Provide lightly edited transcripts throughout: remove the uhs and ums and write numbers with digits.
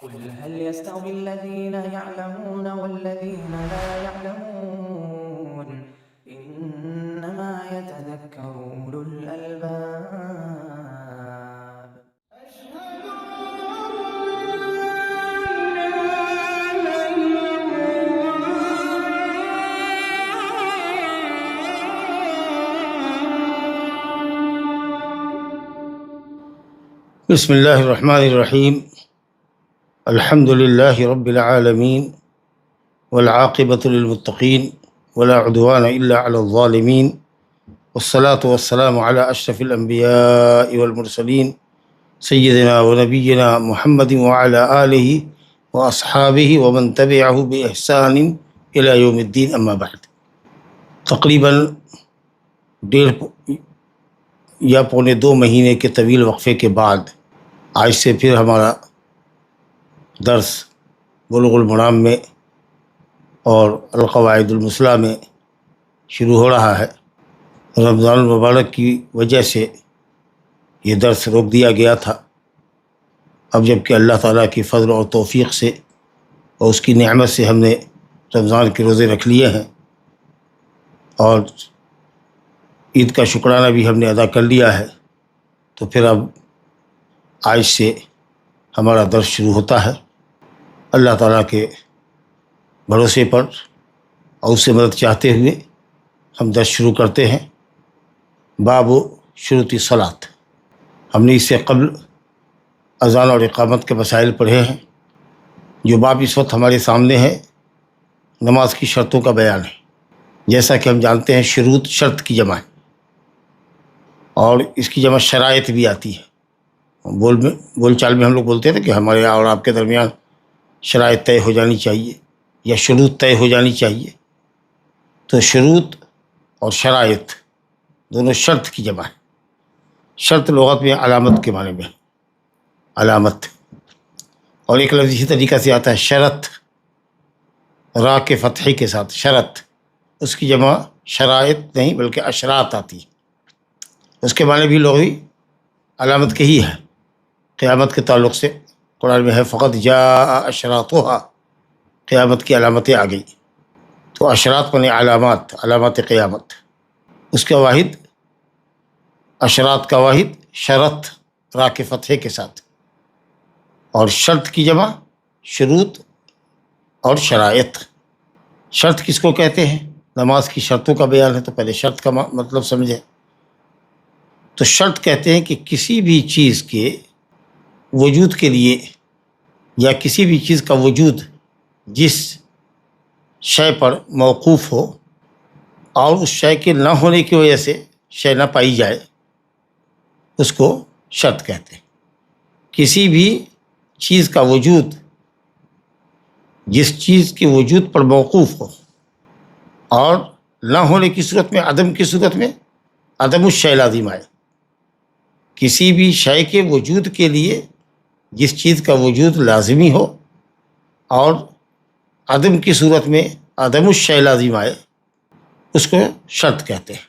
قل هل يستوي الذين يعلمون والذين لا يعلمون إنما يتذكر أولو الألباب. بسم اللہ الرحمن الرحیم الحمد للہ رب العالمین والعاقبۃ للمتقین ولا عدوان الا علی الظالمین والصلاة والسلام علی اشرف الانبیاء والمرسلین سیدنا ونبینا محمد وعلی آلہ واصحابہ ومن تبعہ باحسان الی یوم الدین، اما بعد۔ تقریباً 1.5 یا 1.25 مہینے کے طویل وقفے کے بعد آج سے پھر ہمارا درس بلوغ المرام میں اور القواعد المثلیٰ میں شروع ہو رہا ہے۔ رمضان المبارک کی وجہ سے یہ درس روک دیا گیا تھا، اب جب کہ اللہ تعالیٰ کی فضل اور توفیق سے اور اس کی نعمت سے ہم نے رمضان کے روزے رکھ لیے ہیں اور عید کا شکرانہ بھی ہم نے ادا کر لیا ہے، تو پھر اب آج سے ہمارا درس شروع ہوتا ہے۔ اللہ تعالیٰ کے بھروسے پر اور اس سے مدد چاہتے ہوئے ہم درس شروع کرتے ہیں۔ باب شروط صلاۃ، ہم نے اس سے قبل اذان اور اقامت کے مسائل پڑھے ہیں۔ جو باب اس وقت ہمارے سامنے ہے نماز کی شرطوں کا بیان ہے۔ جیسا کہ ہم جانتے ہیں شروط شرط کی جمع ہے اور اس کی جمع شرائط بھی آتی ہے۔ بول چال میں ہم لوگ بولتے تھے کہ ہمارے اور آپ کے درمیان شرائط طے ہو جانی چاہیے یا شروط طے ہو جانی چاہیے، تو شروط اور شرائط دونوں شرط کی جمع ہے۔ شرط لغت میں علامت کے معنی میں علامت، اور ایک لفظ اسی طریقہ سے آتا ہے شرط، را کے فتحے کے ساتھ شرط، اس کی جمع شرائط نہیں بلکہ اشراط آتی ہے۔ اس کے معنی بھی لغوی علامت کے ہی ہے۔ قیامت کے تعلق سے قرآن میں ہے فقط جاء اشراطها، قیامت کی علامتیں آ گئی، تو اشراط معنی علامات، علامات قیامت۔ اس کا واحد اشراط کا واحد شرط را کے فتحے کے ساتھ، اور شرط کی جمع شروط اور شرائط۔ شرط کس کو کہتے ہیں؟ نماز کی شرطوں کا بیان ہے، تو پہلے شرط کا مطلب سمجھیں۔ تو شرط کہتے ہیں کہ کسی بھی چیز کے وجود کے لیے یا کسی بھی چیز کا وجود جس شے پر موقوف ہو اور اس شے کے نہ ہونے کی وجہ سے شے نہ پائی جائے، اس کو شرط کہتے ہیں۔ کسی بھی چیز کا وجود جس چیز کے وجود پر موقوف ہو اور نہ ہونے کی صورت میں، عدم کی صورت میں عدم الشیء لازم آئے۔ کسی بھی شے کے وجود کے لیے جس چیز کا وجود لازمی ہو اور عدم کی صورت میں عدم الشیء لازم آئے، اس کو شرط کہتے ہیں۔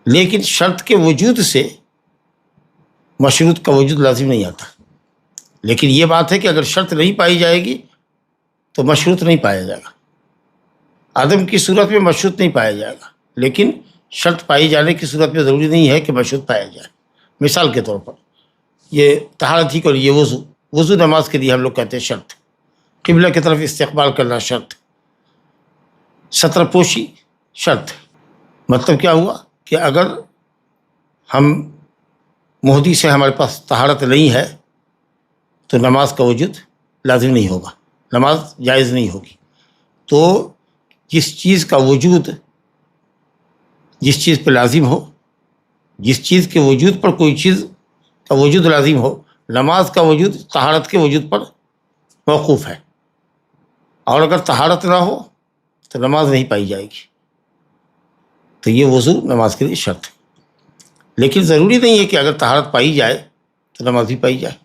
لیکن شرط کے وجود سے مشروط کا وجود لازم نہیں آتا۔ لیکن یہ بات ہے کہ اگر شرط نہیں پائی جائے گی تو مشروط نہیں پایا جائے گا۔ عدم کی صورت میں مشروط نہیں پایا جائے گا، لیکن شرط پائی جانے کی صورت میں ضروری نہیں ہے کہ مشروط پایا جائے۔ مثال کے طور پر یہ طہارت ہی کو لیے، وضو نماز کے لیے ہم لوگ کہتے ہیں شرط، قبلہ کی طرف استقبال کرنا شرط، ستر پوشی شرط۔ مطلب کیا ہوا کہ اگر ہم محدث سے ہمارے پاس طہارت نہیں ہے تو نماز کا وجود لازم نہیں ہوگا، نماز جائز نہیں ہوگی۔ تو جس چیز کا وجود جس چیز پہ لازم ہو، جس چیز کے وجود پر کوئی چیز کا وجود لازم ہو، نماز کا وجود طہارت کے وجود پر موقوف ہے، اور اگر طہارت نہ ہو تو نماز نہیں پائی جائے گی۔ تو یہ وضو نماز کے لیے شرط ہے۔ لیکن ضروری نہیں ہے کہ اگر طہارت پائی جائے تو نماز بھی پائی جائے۔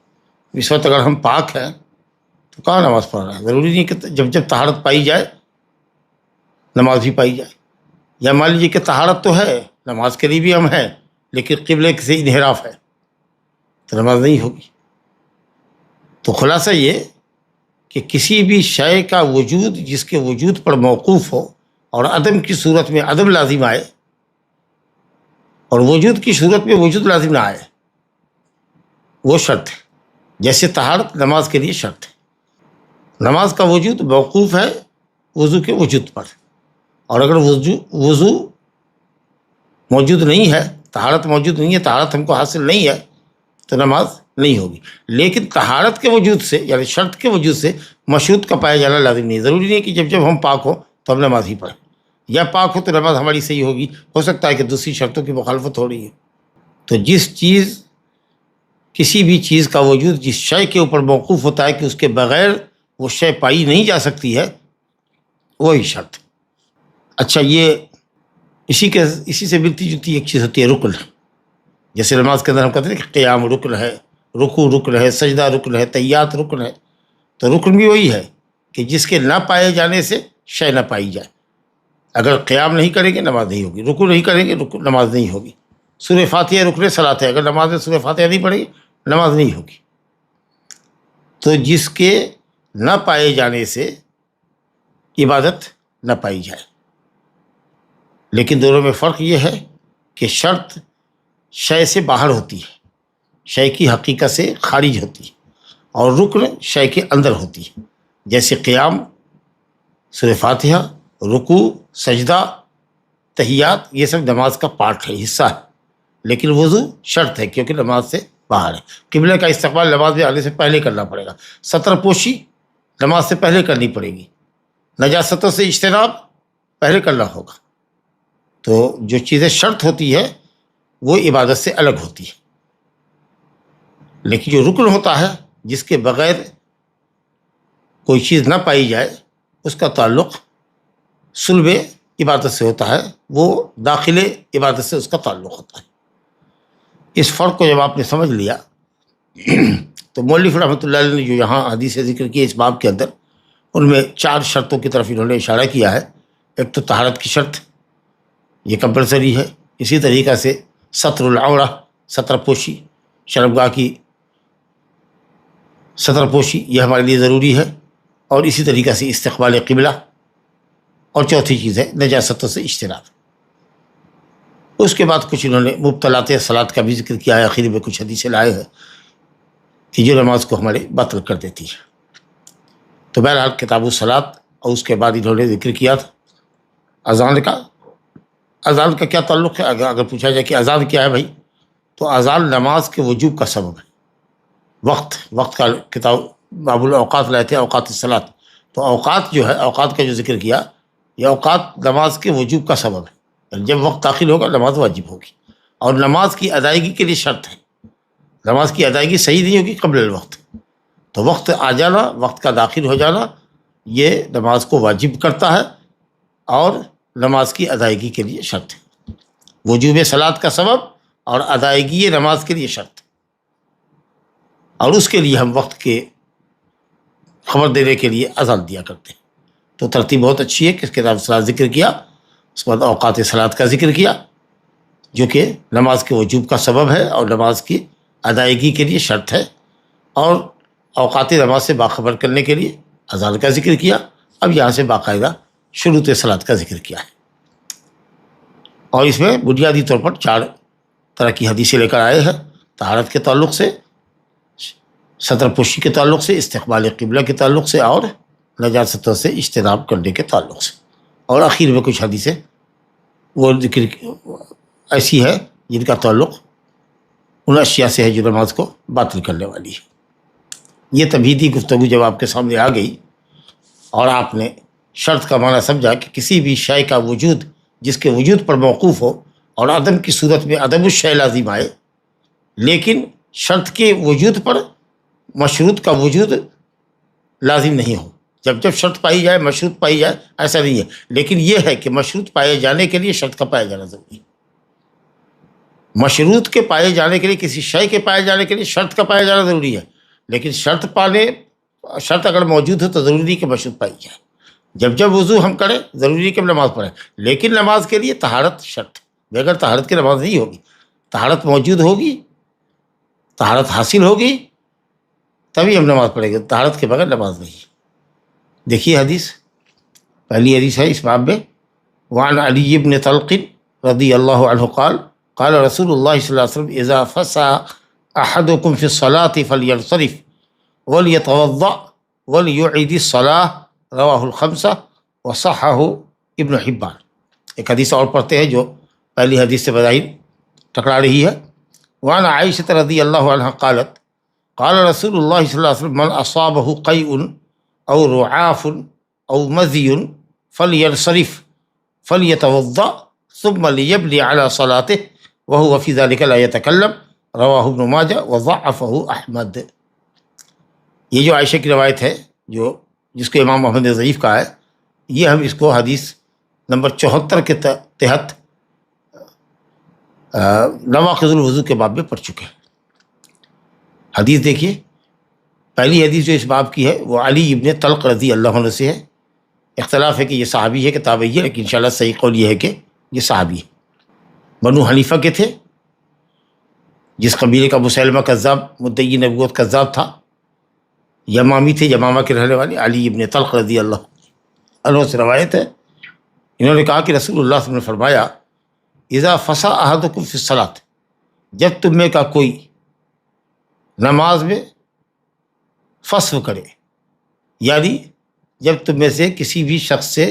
اس وقت اگر ہم پاک ہیں تو کہاں نماز پڑھ رہے ہیں؟ ضروری نہیں کہ جب طہارت پائی جائے نماز بھی پائی جائے۔ یا مان لیجیے کہ طہارت تو ہے، نماز کے لیے بھی ہم ہیں، لیکن قبلے سے انحراف ہے تو نماز نہیں ہوگی۔ تو خلاصہ یہ کہ کسی بھی شے کا وجود جس کے وجود پر موقوف ہو اور عدم کی صورت میں عدم لازم آئے اور وجود کی صورت میں وجود لازم نہ آئے، وہ شرط ہے۔ جیسے طہارت نماز کے لیے شرط ہے، نماز کا وجود موقوف ہے وضو کے وجود پر، اور اگر وضو موجود نہیں ہے، طہارت موجود نہیں ہے، طہارت ہم کو حاصل نہیں ہے، تو نماز نہیں ہوگی۔ لیکن طہارت کے وجود سے یعنی شرط کے وجود سے مشروط کا پایا جانا لازم نہیں ہے۔ ضروری نہیں کہ جب ہم پاک ہوں تو ہم نماز ہی پڑھیں، یا پاک ہو تو نماز ہماری صحیح ہوگی، ہو سکتا ہے کہ دوسری شرطوں کی مخالفت ہو رہی ہے۔ تو کسی بھی چیز کا وجود جس شے کے اوپر موقوف ہوتا ہے کہ اس کے بغیر وہ شے پائی نہیں جا سکتی ہے، وہی شرط۔ اچھا، یہ اسی سے ملتی جلتی ایک چیز ہوتی ہے رکن۔ جیسے نماز کے اندر ہم کہتے ہیں کہ قیام رکن ہے، رکوع رکن ہے، سجدہ رکن ہے، تحیات رکن ہے، تو رکن بھی وہی ہے کہ جس کے نہ پائے جانے سے شے نہ پائی جائے۔ اگر قیام نہیں کریں گے نماز نہیں ہوگی، رکوع نہیں کریں گے نماز نہیں ہوگی۔ سورہ فاتحہ رکن صلاۃ ہے، اگر نماز میں سورہ فاتحہ نہیں پڑھیں گے نماز نہیں ہوگی۔ تو جس کے نہ پائے جانے سے عبادت نہ پائی جائے۔ لیکن دونوں میں فرق یہ ہے کہ شرط شے سے باہر ہوتی ہے، شے کی حقیقت سے خارج ہوتی ہے، اور رکن شے کے اندر ہوتی ہے۔ جیسے قیام، سورہ فاتحہ، رکوع، سجدہ، تحیات، یہ سب نماز کا پارٹ ہے، حصہ ہے۔ لیکن وضو شرط ہے کیونکہ نماز سے باہر ہے۔ قبلہ کا استقبال نماز میں آنے سے پہلے کرنا پڑے گا۔ ستر پوشی نماز سے پہلے کرنی پڑے گی۔ نجاستوں سے اجتناب پہلے کرنا ہوگا۔ تو جو چیزیں شرط ہوتی ہے وہ عبادت سے الگ ہوتی ہے، لیکن جو رکن ہوتا ہے جس کے بغیر کوئی چیز نہ پائی جائے اس کا تعلق صلب عبادت سے ہوتا ہے، وہ داخل عبادت سے اس کا تعلق ہوتا ہے۔ اس فرق کو جب آپ نے سمجھ لیا تو مولوی رحمۃ اللہ علیہ نے جو یہاں حدیث ذکر کی اس باب کے اندر، ان میں 4 شرطوں کی طرف انہوں نے اشارہ کیا ہے۔ ایک تو طہارت کی شرط، یہ کمپلسری ہے۔ اسی طریقہ سے ستر العورہ، ستر پوشی، شرمگاہ کی ستر پوشی، یہ ہمارے لیے ضروری ہے۔ اور اسی طریقہ سے استقبال قبلہ، اور چوتھی چیز ہے نجاستوں سے اجتناب۔ اس کے بعد کچھ انہوں نے مبطلات صلاۃ کا بھی ذکر کیا ہے، آخر میں کچھ حدیثیں لائے ہیں کہ جو نماز کو ہمارے باطل کر دیتی ہے۔ تو بہرحال کتاب الصلاۃ، اور اس کے بعد انہوں نے ذکر کیا تھا اذان کا۔ اذان کا کیا تعلق ہے؟ اگر پوچھا جائے کہ اذان کیا ہے بھائی، تو اذان نماز کے وجوب کا سبب ہے۔ وقت کا کتاب باب الاوقات لائے تھے، اوقات الصلاۃ، تو اوقات جو ہے، اوقات کا جو ذکر کیا، یہ اوقات نماز کے وجوب کا سبب ہے۔ جب وقت داخل ہوگا نماز واجب ہوگی، اور نماز کی ادائیگی کے لیے شرط ہے۔ نماز کی ادائیگی صحیح نہیں ہوگی قبل الوقت، تو وقت آ جانا، وقت کا داخل ہو جانا، یہ نماز کو واجب کرتا ہے اور نماز کی ادائیگی کے لیے شرط ہے۔ وجوب صلاۃ کا سبب اور ادائیگی نماز کے لیے شرط ہے، اور اس کے لیے ہم وقت کے خبر دینے کے لیے اذان دیا کرتے ہیں۔ تو ترتیب بہت اچھی ہے کہ کتاب صلاۃ ذکر کیا، اس کے بعد اوقات صلاۃ کا ذکر کیا جو کہ نماز کے وجوب کا سبب ہے اور نماز کی ادائیگی کے لیے شرط ہے، اور اوقات نماز سے باخبر کرنے کے لیے اذان کا ذکر کیا۔ اب یہاں سے باقاعدہ شروط صلاۃ کا ذکر کیا ہے، اور اس میں بنیادی طور پر 4 طرح کی حدیثیں لے کر آئے ہیں، طہارت کے تعلق سے، ستر پوشی کے تعلق سے، استقبال قبلہ کے تعلق سے، اور نجاستوں سے اجتناب کرنے کے تعلق سے۔ اور آخر میں کچھ حدیثیں وہ ذکر ایسی ہے جن کا تعلق ان اشیاء سے ہے جو نماز کو باطل کرنے والی ہے۔ یہ تمہیدی گفتگو جب آپ کے سامنے آ گئی اور آپ نے شرط کا معنی سمجھا کہ کسی بھی شے کا وجود جس کے وجود پر موقوف ہو اور عدم کی صورت میں عدم الشے لازم آئے، لیکن شرط کے وجود پر مشروط کا وجود لازم نہیں ہو۔ جب شرط پائی جائے، مشروط پائی جائے، ایسا نہیں ہے، لیکن یہ ہے کہ مشروط پائے جانے کے لیے شرط کا پایا جانا ضروری ہے۔ مشروط کے پائے جانے کے لیے، کسی شے کے پائے جانے کے لیے شرط کا پایا جانا ضروری ہے، لیکن شرط اگر موجود ہو تو ضروری نہیں کہ مشروط پائی جائے۔ جب وضو ہم کریں ضروری ہے کہ ہم نماز پڑھیں، لیکن نماز کے لیے طہارت شرط ہے۔ بغیر طہارت کی نماز نہیں ہوگی۔ طہارت موجود ہوگی، طہارت حاصل ہوگی، تبھی ہم نماز پڑھیں گے، طہارت کے بغیر نماز نہیں۔ دیکھیے حدیث، پہلی حدیث ہے اس باب میں، وعن علی بن طلق رضی اللہ عنہ قال قال رسول اللہ صلی اللہ علیہ وسلم اذا فسع احدکم فی الصلاة فلینصرف ولیتوضأ ولیعید الصلاة رواہ الخمسہ وصححہ ابن حبان۔ ایک حدیث اور پڑھتے ہیں جو پہلی حدیث سے بظاہر ٹکرا رہی ہے۔ وعن عائشہ رضی اللہ عنہ قالت قال رسول اللہ صلی اللہ علیہ وسلم من اصابہ قیء او رعاف او مزی فلینصرف فلیتوضأ ثم لیبنی علی صلاته وهو فی ذلک لا یتکلم رواہ ابن ماجہ وضعفہ احمد۔ یہ جو عائشہ کی روایت ہے جس کو امام محمد نے ضعیف کہا ہے، یہ ہم اس کو حدیث نمبر 74 کے تحت نواقض الوضو کے باب میں پڑھ چکے ہیں۔ حدیث دیکھیے، پہلی حدیث جو اس باب کی ہے وہ علی ابن طلق رضی اللہ عنہ سے ہے۔ اختلاف ہے کہ یہ صحابی ہے کہ تابعی ہے، لیکن انشاءاللہ صحیح قول یہ ہے کہ یہ صحابی ہے۔ بنو حنیفہ کے تھے، جس قبیلے کا مسیلمہ کذاب مدعی نبوت کذاب تھا، یمامی تھے، یمامہ کے رہنے والے۔ علی ابن طلق رضی اللہ عنہ سے روایت ہے، انہوں نے کہا کہ رسول اللہ صلی اللہ علیہ وسلم نے فرمایا اذا فسع احدکم فی الصلاۃ، جب تم میں کا کوئی نماز میں فسو کرے، یعنی جب تم میں سے کسی بھی شخص سے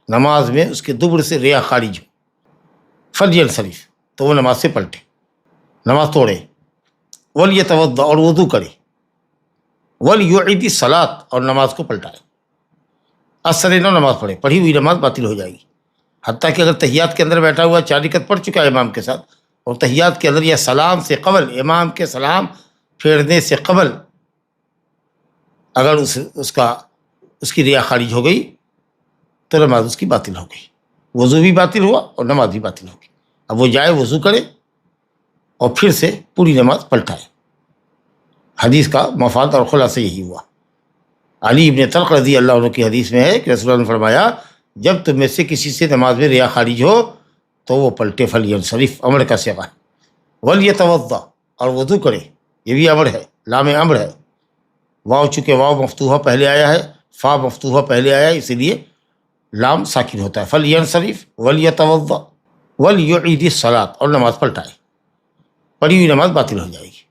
نماز میں اس کے دبر سے ریا خارج ہو، فلینصرف، تو وہ نماز سے پلٹے، نماز توڑے، ولیتوضأ، اور وضو کرے، ولیعید الصلاۃ، اور نماز کو پلٹائے۔ اثر نو نماز پڑھے، پڑھی ہوئی نماز باطل ہو جائے گی، حتیٰ کہ اگر تحیات کے اندر بیٹھا ہوا 4 رکعت پڑھ چکا ہے امام کے ساتھ، اور تحیات کے اندر یا سلام سے قبل، امام کے سلام پھیرنے سے قبل اگر اس کی ریا خارج ہو گئی تو نماز اس کی باطل ہو گئی، وضو بھی باطل ہوا اور نماز بھی باطل ہوگی۔ اب وہ جائے وضو کرے اور پھر سے پوری نماز پلٹائے۔ حدیث کا مفاد اور خلاصہ یہی ہوا۔ علی ابن طلق رضی اللہ عنہ کی حدیث میں ہے کہ رسول اللہ نے فرمایا جب تم میں سے کسی سے نماز میں ریا خارج ہو تو وہ پلٹے، فلینصرف امر کا صیغہ ہے، ولیتوضأ، اور وضو کرے، یہ بھی امر ہے، لام امر ہے۔ واو چونکہ واو مفتوحہ پہلے آیا ہے، فا مفتوحہ پہلے آیا ہے، اسی لیے لام ساکن ہوتا ہے۔ فلینصرف ولیتوضأ ولیعید الصلاۃ، اور نماز پلٹائے، پڑھی ہوئی نماز باطل ہو جائے گی۔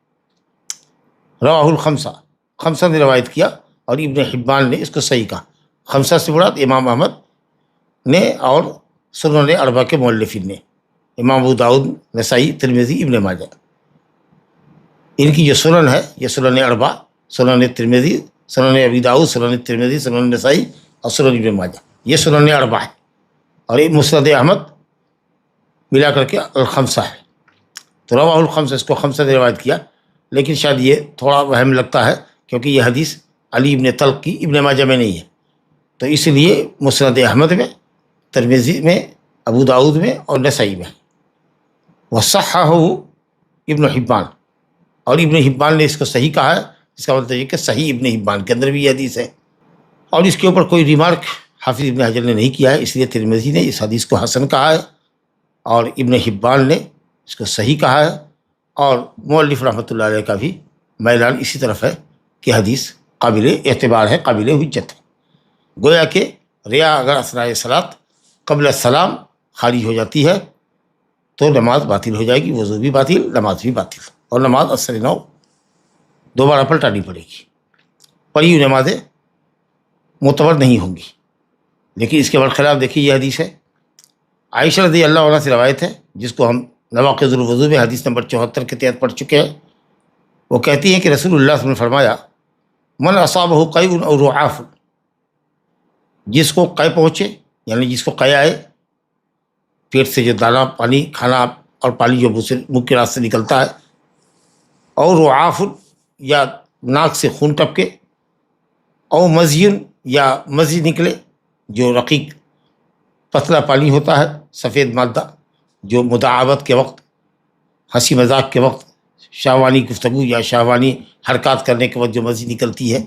رواہ الخمسہ، خمسہ نے روایت کیا، اور ابن حبان نے اس کو صحیح کہا۔ خمسہ سے مراد امام احمد نے اور سنن اربعہ کے مؤلفین نے، امام ابو داؤد، نسائی، ترمذی، ابن ماجہ۔ ان کی جو سنن ہے یہ سنن اربعہ، سنن ترمذی، سنن ابی داؤد، سنن ترمذی، سنن نسائی اور سنن ابن ماجہ، یہ سنن اربعہ ہے، اور یہ مسند احمد ملا کر کے الخمسہ ہے۔ تو رواہ الخمسہ، اس کو خمسہ نے روایت کیا، لیکن شاید یہ تھوڑا وہم لگتا ہے کیونکہ یہ حدیث علی ابن طلق کی ابن ماجہ میں نہیں ہے، تو اس لیے مسند احمد میں، ترمذی میں، ابو داؤد میں اور نسائی میں۔ وصححہ ابن حبان، اور ابن حبان نے اس کو صحیح کہا ہے، اس کا مطلب یہ کہ صحیح ابن حبان کے اندر بھی یہ حدیث ہے، اور اس کے اوپر کوئی ریمارک حافظ ابن حجر نے نہیں کیا ہے، اس لیے ترمذی نے اس حدیث کو حسن کہا ہے، اور ابن حبان نے اس کو صحیح کہا ہے، اور مؤلف رحمۃ اللہ علیہ کا بھی میلان اسی طرف ہے کہ حدیث قابل اعتبار ہے، قابل حجت ہے۔ گویا کہ ریا اگر اثناء صلاۃ قبل السلام خارج ہو جاتی ہے تو نماز باطل ہو جائے گی، وضو بھی باطل، نماز بھی باطل، اور نماز اثر نو دوبارہ پلٹانی پڑے گی، پڑھی ہوئی نمازیں معتبر نہیں ہوں گی۔ لیکن اس کے برخلاف دیکھیے یہ حدیث ہے، عائشہ رضی اللہ عنہ سے روایت ہے، جس کو ہم نواقض الوضو میں حدیث نمبر 74 کے تحت پڑھ چکے ہیں۔ وہ کہتی ہیں کہ رسول اللہ صلی اللہ علیہ وسلم نے فرمایا من اصابہ قیء او رعاف، جس کو قے پہنچے، یعنی جس کو قے آئے، پیٹ سے جو دانا پانی کھانا اور پانی جو منہ کے راستے سے نکلتا ہے، اور رعاف، یا ناک سے خون ٹپکے، او مزین، یا مزی نکلے، جو رقیق پتلا پانی ہوتا ہے، سفید مادہ، جو مداعبت کے وقت، ہنسی مذاق کے وقت، شہوانی گفتگو یا شہوانی حرکات کرنے کے وقت جو مزی نکلتی ہے،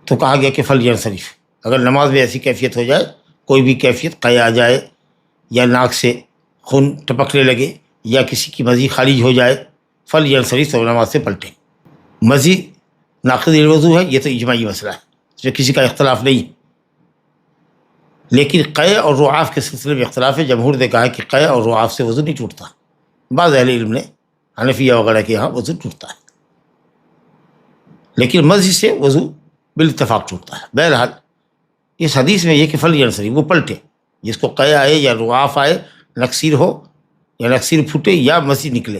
تو کہا گیا کہ فلینصرف، اگر نماز میں ایسی کیفیت ہو جائے، کوئی بھی کیفیت، قے آ جائے، یا ناک سے خون ٹپکنے لگے، یا کسی کی مزی خارج ہو جائے، فلینصرف، تو نماز سے پلٹے۔ مزی ناقض الوضو ہے، یہ تو اجماعی مسئلہ ہے، اس میں کسی کا اختلاف نہیں۔ لیکن قے اور رعاف کے سلسلے میں اختلاف ہے۔ جمہور نے کہا کہ قے اور رعاف سے وضو نہیں ٹوٹتا، بعض اہل علم نے حنفیہ وغیرہ کے یہاں وضو ٹوٹتا ہے، لیکن مزی سے وضو بالاتفاق ٹوٹتا ہے۔ بہرحال اس حدیث میں یہ کہ فلیرسری، وہ پلٹے، جس کو قے آئے یا رعاف آئے، نکسیر ہو یا نکسیر پھوٹے یا مزی نکلے،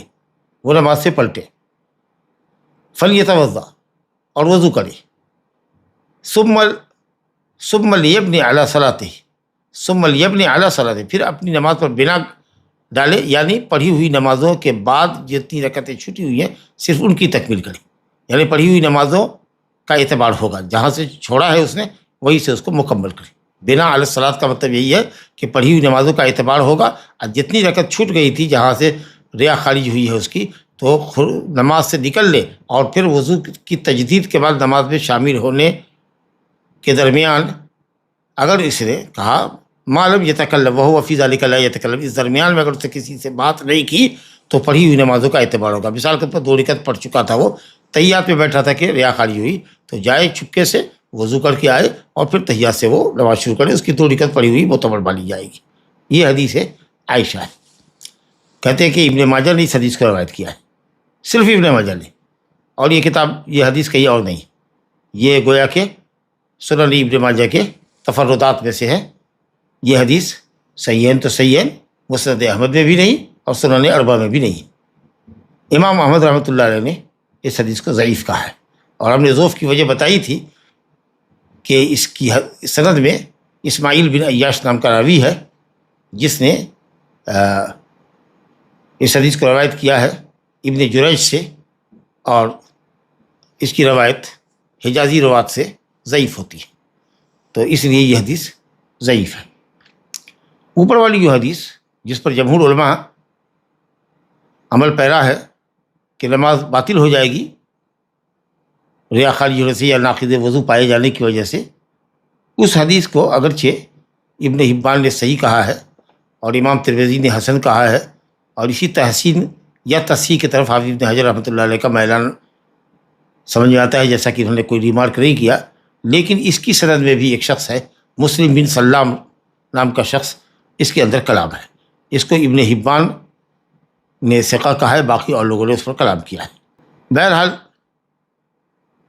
وہ نماز سے پلٹے، فلیتوضا، اور وضو کرے، ثم لیبنی علی صلاتہ، ثم لیبنی علی صلاتہ، پھر اپنی نماز پر بنا ڈالے، یعنی پڑھی ہوئی نمازوں کے بعد جتنی رکعتیں چھٹی ہوئی ہیں صرف ان کی تکمیل کرے، یعنی پڑھی ہوئی نمازوں کا اعتبار ہوگا، جہاں سے چھوڑا ہے اس نے وہی سے اس کو مکمل کرے۔ بنا علی الصلاۃ کا مطلب یہی ہے کہ پڑھی ہوئی نمازوں کا اعتبار ہوگا، اور جتنی رکعت چھوٹ گئی تھی جہاں سے ریا خارج ہوئی ہے اس کی، تو نماز سے نکل لے، اور پھر وضو کی تجدید کے بعد نماز میں شامل ہونے کے درمیان اگر اس نے کہا معلوم یتکلم وہو فی ذلک لا یتکلم، اس درمیان میں اگر اس نے کسی سے بات نہیں کی تو پڑھی ہوئی نمازوں کا اعتبار ہوگا۔ مثال کے طور پر 2 رکعت پڑھ چکا تھا، وہ تحیات پہ بیٹھا تھا کہ ریا خارج ہوئی، تو جائے چپکے سے وضو کر کے آئے اور پھر تحیات سے وہ نماز شروع کرے، اس کی 2 رکعت پڑھی ہوئی معتبر مانی جائے گی۔ یہ حدیث ہے عائشہ ہے۔ کہتے ہیں کہ ابن ماجہ نے اس حدیث کو روایت کیا ہے، صرف ابن ماجہ نے، اور یہ کتاب، یہ حدیث کہیں اور نہیں، یہ گویا کہ سنن ابن ماجہ کے تفردات میں سے ہے۔ یہ حدیث صحیحین تو صحیحین، مسند احمد میں بھی نہیں اور سنن اربعہ میں بھی نہیں۔ امام احمد رحمۃ اللہ علیہ نے اس حدیث کو ضعیف کہا ہے، اور ہم نے ضعف کی وجہ بتائی تھی کہ اس کی سند میں اسماعیل بن عیاش نام کا راوی ہے، جس نے اس حدیث کو روایت کیا ہے ابن جریج سے، اور اس کی روایت حجازی روات سے ضعیف ہوتی ہے، تو اس لیے یہ حدیث ضعیف ہے۔ اوپر والی جو حدیث جس پر جمہور علماء عمل پیرا ہے کہ نماز باطل ہو جائے گی ریا خارج ہونے سے یا ناقض وضو پائے جانے کی وجہ سے، اس حدیث کو اگرچہ ابن حبان نے صحیح کہا ہے اور امام ترمذی نے حسن کہا ہے، اور اسی تحسین یا تصحیح کی طرف حافظ ابن حجر رحمۃ اللہ علیہ کا میلان سمجھ میں آتا ہے، جیسا کہ انہوں نے کوئی ریمارک نہیں کیا، لیکن اس کی سند میں بھی ایک شخص ہے، مسلم بن سلام نام کا شخص، اس کے اندر کلام ہے۔ اس کو ابن حبان نے ثقہ کہا ہے، باقی اور لوگوں نے اس پر کلام کیا ہے۔ بہرحال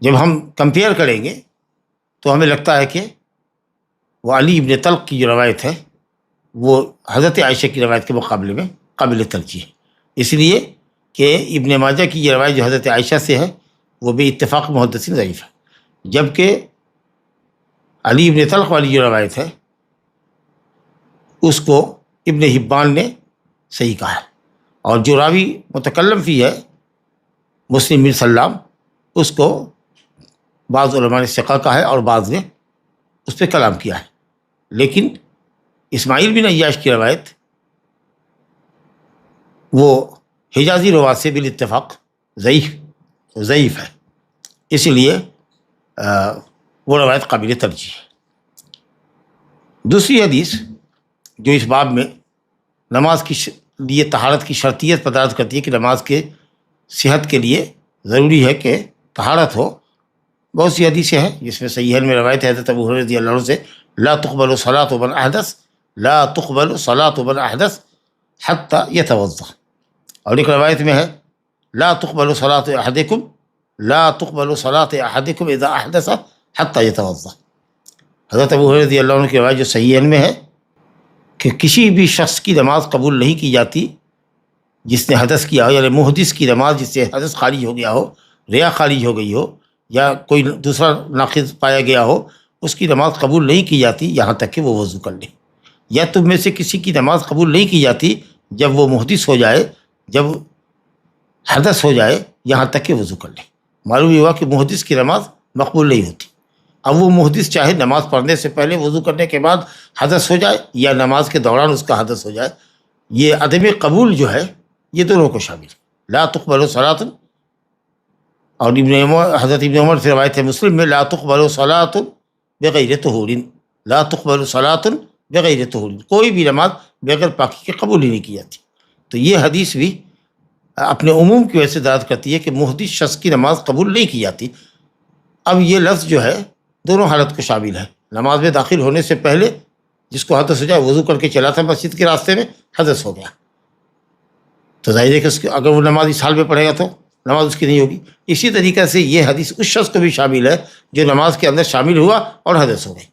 جب ہم کمپیئر کریں گے تو ہمیں لگتا ہے کہ وہ علی ابن طلق کی جو روایت ہے وہ حضرت عائشہ کی روایت کے مقابلے میں قابل ترجیح ہے، اس لیے کہ ابن ماجہ کی یہ روایت جو حضرت عائشہ سے ہے وہ بھی اتفاق محدثین ضعیف ہے، جبکہ علی ابن طلق والی جو روایت ہے اس کو ابن حبان نے صحیح کہا ہے، اور جو راوی متکلم فی ہے مسلم بن سلام، اس کو بعض علماء نے ثقہ کہا ہے اور بعض نے اس پہ کلام کیا ہے، لیکن اسماعیل بن عیاش کی روایت وہ حجازی روات سے بالاتفاق ضعیف ہے، اسی لیے وہ روایت قابل ترجیح ہے۔ دوسری حدیث جو اس باب میں نماز کی لیے طہارت کی شرطیت پر دلالت کرتی ہے کہ نماز کے صحت کے لیے ضروری ہے کہ طہارت ہو، بہت سی حدیثیں ہیں جس میں صحیحین میں روایت ہے حضرت ابو ہریرہ رضی اللہ عنہ سے، لا تقبل صلاۃ من احدث، لا تقبل صلاۃ من احدث حتی یتوضا، اور ایک روایت میں ہے لا تقبل صلاۃ احدکم، لا تقبل صلاۃ احدکم اذا احدث حتی یتوضا۔ حضرت ابو ہریرہ رضی اللہ عنہ کی روایت جو صحیحین میں ہے کہ کسی بھی شخص کی نماز قبول نہیں کی جاتی جس نے حدث کیا ہو، یعنی محدث کی نماز جس سے حدث خارج ہو گیا ہو، ریا خارج ہو گئی ہو یا کوئی دوسرا ناقض پایا گیا ہو، اس کی نماز قبول نہیں کی جاتی یہاں تک کہ وہ وضو کر لے، یا تم میں سے کسی کی نماز قبول نہیں کی جاتی جب وہ محدث ہو جائے، جب حدث ہو جائے، یہاں تک کہ وضو کر لے۔ معلوم یہ ہوا کہ محدث کی نماز مقبول نہیں ہوتی۔ اب وہ محدث چاہے نماز پڑھنے سے پہلے وضو کرنے کے بعد حدث ہو جائے یا نماز کے دوران اس کا حدث ہو جائے، یہ عدم قبول جو ہے یہ دونوں کو شامل ہے۔ لا تقبل صلاۃ، اور حضرت ابن عمر سے روایت ہے مسلم میں، لا تقبل صلاۃ بغیر طہور، لا تقبل صلاۃ بغیر طہور، کوئی بھی نماز بغیر پاکی کے قبول ہی نہیں کی جاتی۔ تو یہ حدیث بھی اپنے عموم کی وجہ سے دلالت کرتی ہے کہ محدث شخص کی نماز قبول نہیں کی جاتی، اب یہ لفظ جو ہے دونوں حالت کو شامل ہے. نماز میں داخل ہونے سے پہلے جس کو حدث ہو جائے، وضو کر کے چلا تھا مسجد کے راستے میں، حدث ہو گیا، تو ظاہر ہے کہ اس کے اگر وہ نماز اس حال میں پڑھے گا تو نماز اس کی نہیں ہوگی. اسی طریقے سے یہ حدیث اس شخص کو بھی شامل ہے جو نماز کے اندر شامل ہوا اور حدث ہو گئی،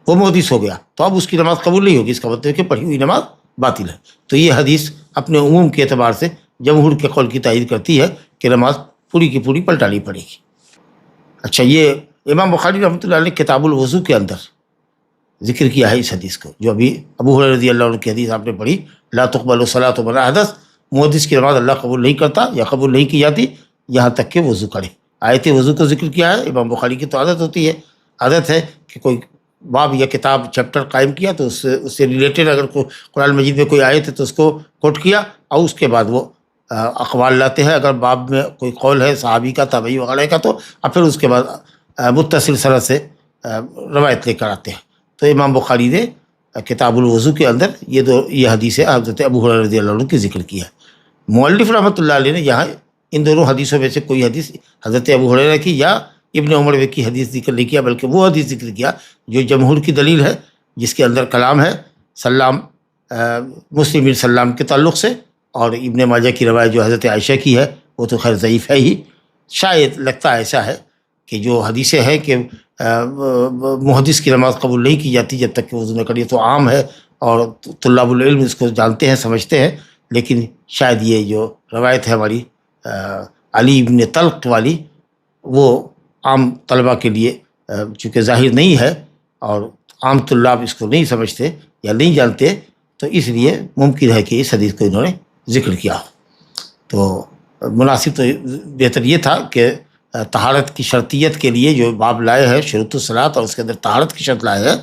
وہ محدث ہو گیا، تو اب اس کی نماز قبول نہیں ہوگی. اس کا مطلب ہے کہ پڑھی ہوئی نماز باطل ہے. تو یہ حدیث اپنے عموم کے اعتبار سے جمہور کے قول کی تائید کرتی ہے کہ نماز پوری کی پوری پلٹانی پڑے گی. اچھا، یہ امام بخاری رحمۃ اللہ علیہ کتاب الوضو کے اندر ذکر کیا ہے اس حدیث کو، جو ابھی ابو ہریرہ رضی اللہ عنہ کی حدیث آپ نے پڑھی، لا تقبل صلاۃ من احدث، محدث کی نماز اللہ قبول نہیں کرتا یا قبول نہیں کی جاتی یہاں تک کہ وضو کرے. آیت وضو کو ذکر کیا ہے. امام بخاری کی تو عادت ہوتی ہے، عادت ہے کہ کوئی باب یا کتاب چیپٹر قائم کیا تو اس سے ریلیٹڈ اگر قرآن مجید میں کوئی آیت ہے تو اس کو کوٹ کیا، اور اس کے بعد وہ اقوال لاتے ہیں. اگر باب میں کوئی قول ہے صحابی کا، تابعی وغیرہ کا، تو اور پھر اس کے بعد متصل سند سے روایت لے کر آتے ہیں. تو امام بخاری نے کتاب الوضو کے اندر یہ حدیث حضرت ابو ہریرہ رضی اللہ عنہ کی ذکر کیا ہے. مؤلف رحمۃ اللہ علیہ نے یہاں ان دونوں حدیثوں میں سے کوئی حدیث حضرت ابو ہریرہ کی یا ابن عمر کی حدیث ذکر نہیں کیا، بلکہ وہ حدیث ذکر کیا جو جمہور کی دلیل ہے، جس کے اندر کلام ہے سلام مسلم بن سلام کے تعلق سے، اور ابن ماجہ کی روایت جو حضرت عائشہ کی ہے وہ تو خیر ضعیف ہے ہی. شاید لگتا ایسا ہے کہ جو حدیثیں ہیں کہ محدث کی نماز قبول نہیں کی جاتی جب تک کہ وضو نہ کرے، تو عام ہے اور طلاب العلم اس کو جانتے ہیں، سمجھتے ہیں. لیکن شاید یہ جو روایت ہے ہماری علی ابن طلق والی، وہ عام طلبہ کے لیے چونکہ ظاہر نہیں ہے اور عام طلاب اس کو نہیں سمجھتے یا نہیں جانتے، تو اس لیے ممکن ہے کہ اس حدیث کو انہوں نے ذکر کیا. تو مناسب تو بہتر یہ تھا کہ طہارت کی شرطیت کے لیے جو باب لائے ہیں شروط الصلاۃ، اور اس کے اندر طہارت کی شرط لائے ہیں،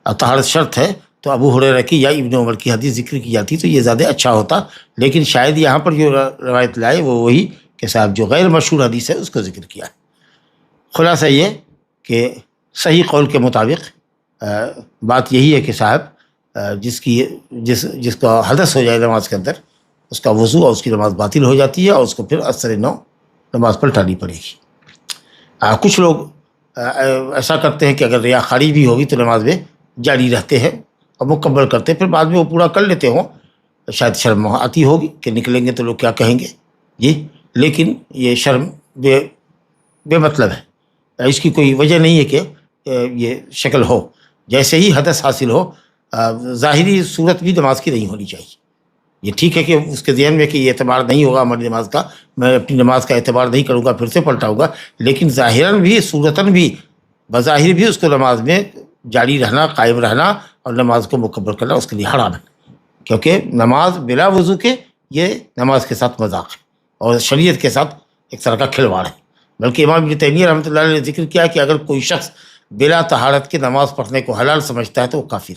اور طہارت شرط ہے، تو ابو ہریرہ کی یا ابن عمر کی حدیث ذکر کی جاتی تو یہ زیادہ اچھا ہوتا. لیکن شاید یہاں پر جو روایت لائے وہ وہی کہ صاحب جو غیر مشہور حدیث ہے اس کو ذکر کیا. خلاصہ یہ کہ صحیح قول کے مطابق بات یہی ہے کہ صاحب جس کا حدث ہو جائے نماز کے اندر، اس کا وضو اور اس کی نماز باطل ہو جاتی ہے، اور اس کو پھر اثر نو نماز پلٹانی پڑے گی. کچھ لوگ ایسا کرتے ہیں کہ اگر ریا خاری بھی ہوگی تو نماز میں جاری رہتے ہیں اور مکمل کرتے ہیں، پھر بعد میں وہ پورا کر لیتے ہوں، شاید شرم آتی ہوگی کہ نکلیں گے تو لوگ کیا کہیں گے جی. لیکن یہ شرم بے مطلب ہے، اس کی کوئی وجہ نہیں ہے کہ یہ شکل ہو. جیسے ہی حدث حاصل ہو، ظاہری صورت بھی نماز کی نہیں ہونی چاہیے. یہ ٹھیک ہے کہ اس کے ذہن میں کہ یہ اعتبار نہیں ہوگا ہماری نماز کا، میں اپنی نماز کا اعتبار نہیں کروں گا، پھر سے پلٹاؤں گا، لیکن ظاہراً بھی صورتاً بھی بظاہر بھی اس کو نماز میں جاری رہنا، قائم رہنا اور نماز کو مکمل کرنا اس کے لیے حرام ہے. کیونکہ نماز بلا وضو کے یہ نماز کے ساتھ مذاق ہے اور شریعت کے ساتھ ایک طرح کا کھلواڑ ہے. بلکہ امام ابن تیمیہ رحمۃ اللہ علیہ نے ذکر کیا کہ اگر کوئی شخص بلا طہارت کے نماز پڑھنے کو حلال سمجھتا ہے تو وہ کافر،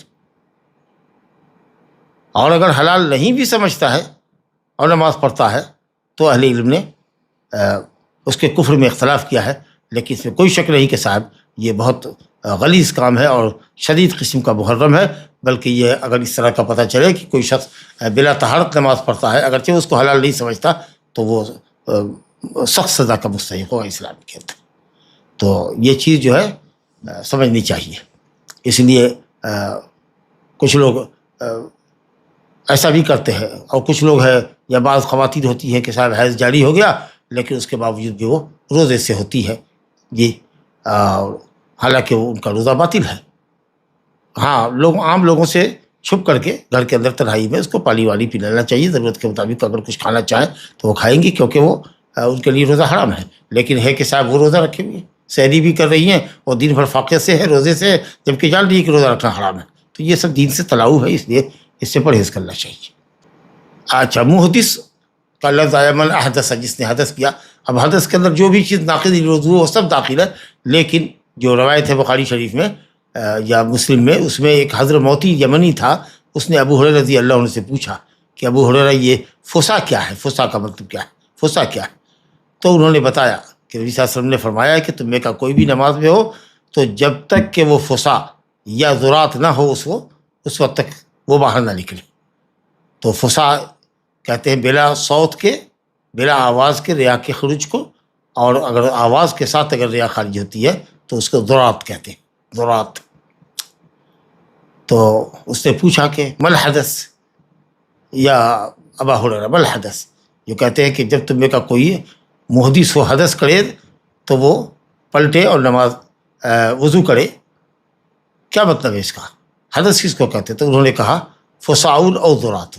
اور اگر حلال نہیں بھی سمجھتا ہے اور نماز پڑھتا ہے تو اہل علم نے اس کے کفر میں اختلاف کیا ہے. لیکن اس میں کوئی شک نہیں کہ صاحب یہ بہت غلیظ کام ہے اور شدید قسم کا محرم ہے. بلکہ یہ اگر اس طرح کا پتہ چلے کہ کوئی شخص بلا طہارت نماز پڑھتا ہے، اگرچہ اس کو حلال نہیں سمجھتا، تو وہ سخت سزا کا مستحق ہوگا اسلام کے اندر. تو یہ چیز جو ہے سمجھنی چاہیے. اس لیے کچھ لوگ ایسا بھی کرتے ہیں، اور کچھ لوگ ہے یا بعض خواتین ہوتی ہیں کہ صاحب حیض جاری ہو گیا لیکن اس کے باوجود بھی وہ روزے سے ہوتی ہے جی، حالانکہ وہ ان کا روزہ باطل ہے. ہاں، عام لوگوں سے چھپ کر کے گھر کے اندر تنہائی میں اس کو پانی والی پلانا چاہیے، ضرورت کے مطابق اگر کچھ کھانا چاہیں تو وہ کھائیں گی، کیونکہ وہ ان کے لیے روزہ حرام ہے. لیکن ہے کہ صاحب وہ روزہ رکھے ہوئے ہیں، سحری بھی کر رہی ہیں اور دن بھر فاقے سے ہے، روزے سے، جبکہ جان رہی ہے کہ روزہ رکھنا حرام ہے. تو یہ سب دین سے تلاؤ ہے، اس لیے اس سے پرہیز کرنا چاہیے. اچھا، محدث کا لفظ آیا من احدث، جس نے حدث کیا. اب حدث کے اندر جو بھی چیز ناقض الوضو وہ سب داخل ہے. لیکن جو روایت ہے بخاری شریف میں یا مسلم میں، اس میں ایک حضرت موتی یمنی تھا، اس نے ابو ہریرہ رضی اللہ عنہ سے پوچھا کہ ابو ہریرہ یہ فسا کیا ہے، فسا کا مطلب کیا ہے، فسا کیا ہے؟ تو انہوں نے بتایا کہ نبی صلی اللہ علیہ وسلم نے فرمایا کہ تم میں کا کوئی بھی نماز میں ہو تو جب تک کہ وہ فسا یا ذرات نہ ہو اس وقت تک وہ باہر نہ نکلے. تو فسا کہتے ہیں بلا صوت کے، بلا آواز کے، ریا کے خروج کو، اور اگر آواز کے ساتھ اگر ریا خارج ہوتی ہے تو اس کو ذرات کہتے ہیں، ذرات۔ تو اس نے پوچھا کہ مل حدث یا ابا ہریرہ، مل حدث، جو کہتے ہیں کہ جب تم میں کا کوئی محدث ہو حدث کرے تو وہ پلٹے اور نماز وضو کرے، کیا مطلب ہے اس کا؟ حدث کس کو کہتے ہیں؟ تو انہوں نے کہا فساؤل او ذرات۔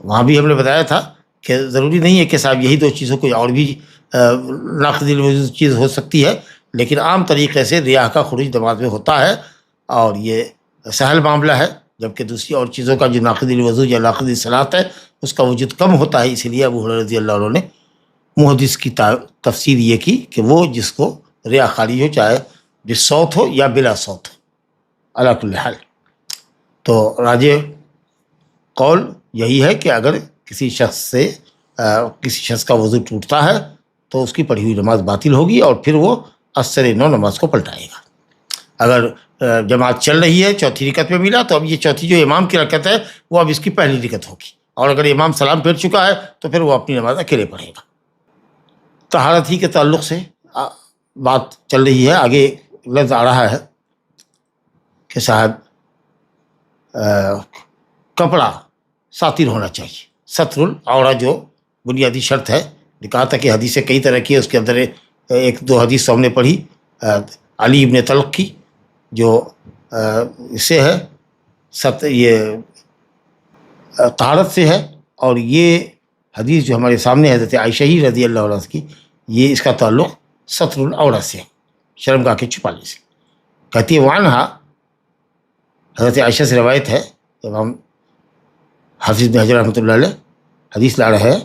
وہاں بھی ہم نے بتایا تھا کہ ضروری نہیں ہے کہ صاحب یہی دو چیزوں، کوئی اور بھی ناقض الوضو چیز ہو سکتی ہے، لیکن عام طریقے سے ریاح کا خروج نماز میں ہوتا ہے اور یہ سہل معاملہ ہے، جبکہ دوسری اور چیزوں کا جو ناقض الوضو یا ناقض الصلاۃ ہے اس کا وجود کم ہوتا ہے۔ اسی لیے ابو ہریرہ رضی اللہ عنہ نے محدث کی تفسیر یہ کی کہ وہ جس کو ریا خارج ہو، چاہے بالصوت ہو یا بلا صوت ہو، علی کل حال۔ تو راجح قول یہی ہے کہ اگر کسی شخص کا وضو ٹوٹتا ہے تو اس کی پڑھی ہوئی نماز باطل ہوگی اور پھر وہ اثر نو نماز کو پلٹائے گا۔ اگر جماعت چل رہی ہے، چوتھی رکعت میں ملا، تو اب یہ چوتھی جو امام کی رکعت ہے وہ اب اس کی پہلی رکعت ہوگی، اور اگر امام سلام پھیر چکا ہے تو پھر وہ اپنی نماز اکیلے پڑھے گا۔ طہارت ہی کے تعلق سے بات چل رہی ہے، آگے لفظ آ رہا ہے کہ صاحب کپڑا ساتر ہونا چاہیے، ستر العورہ جو بنیادی شرط ہے۔ کہا تھا کہ حدیثیں کئی طرح کی ہے، اس کے اندر ایک دو حدیث ہم نے پڑھی علی ابن طلق کی جو اس سے ہے یہ طہارت سے ہے، اور یہ حدیث جو ہمارے سامنے حضرت عائشہ ہی رضی اللہ عنہ کی، یہ اس کا تعلق ستر العورہ سے، شرمگاہ کے چھپانے سے۔ کہتی ہے وعنہا، حضرت عائشہ سے روایت ہے، امام حافظ بن حجر رحمۃ اللہ علیہ حدیث لا رہے ہیں،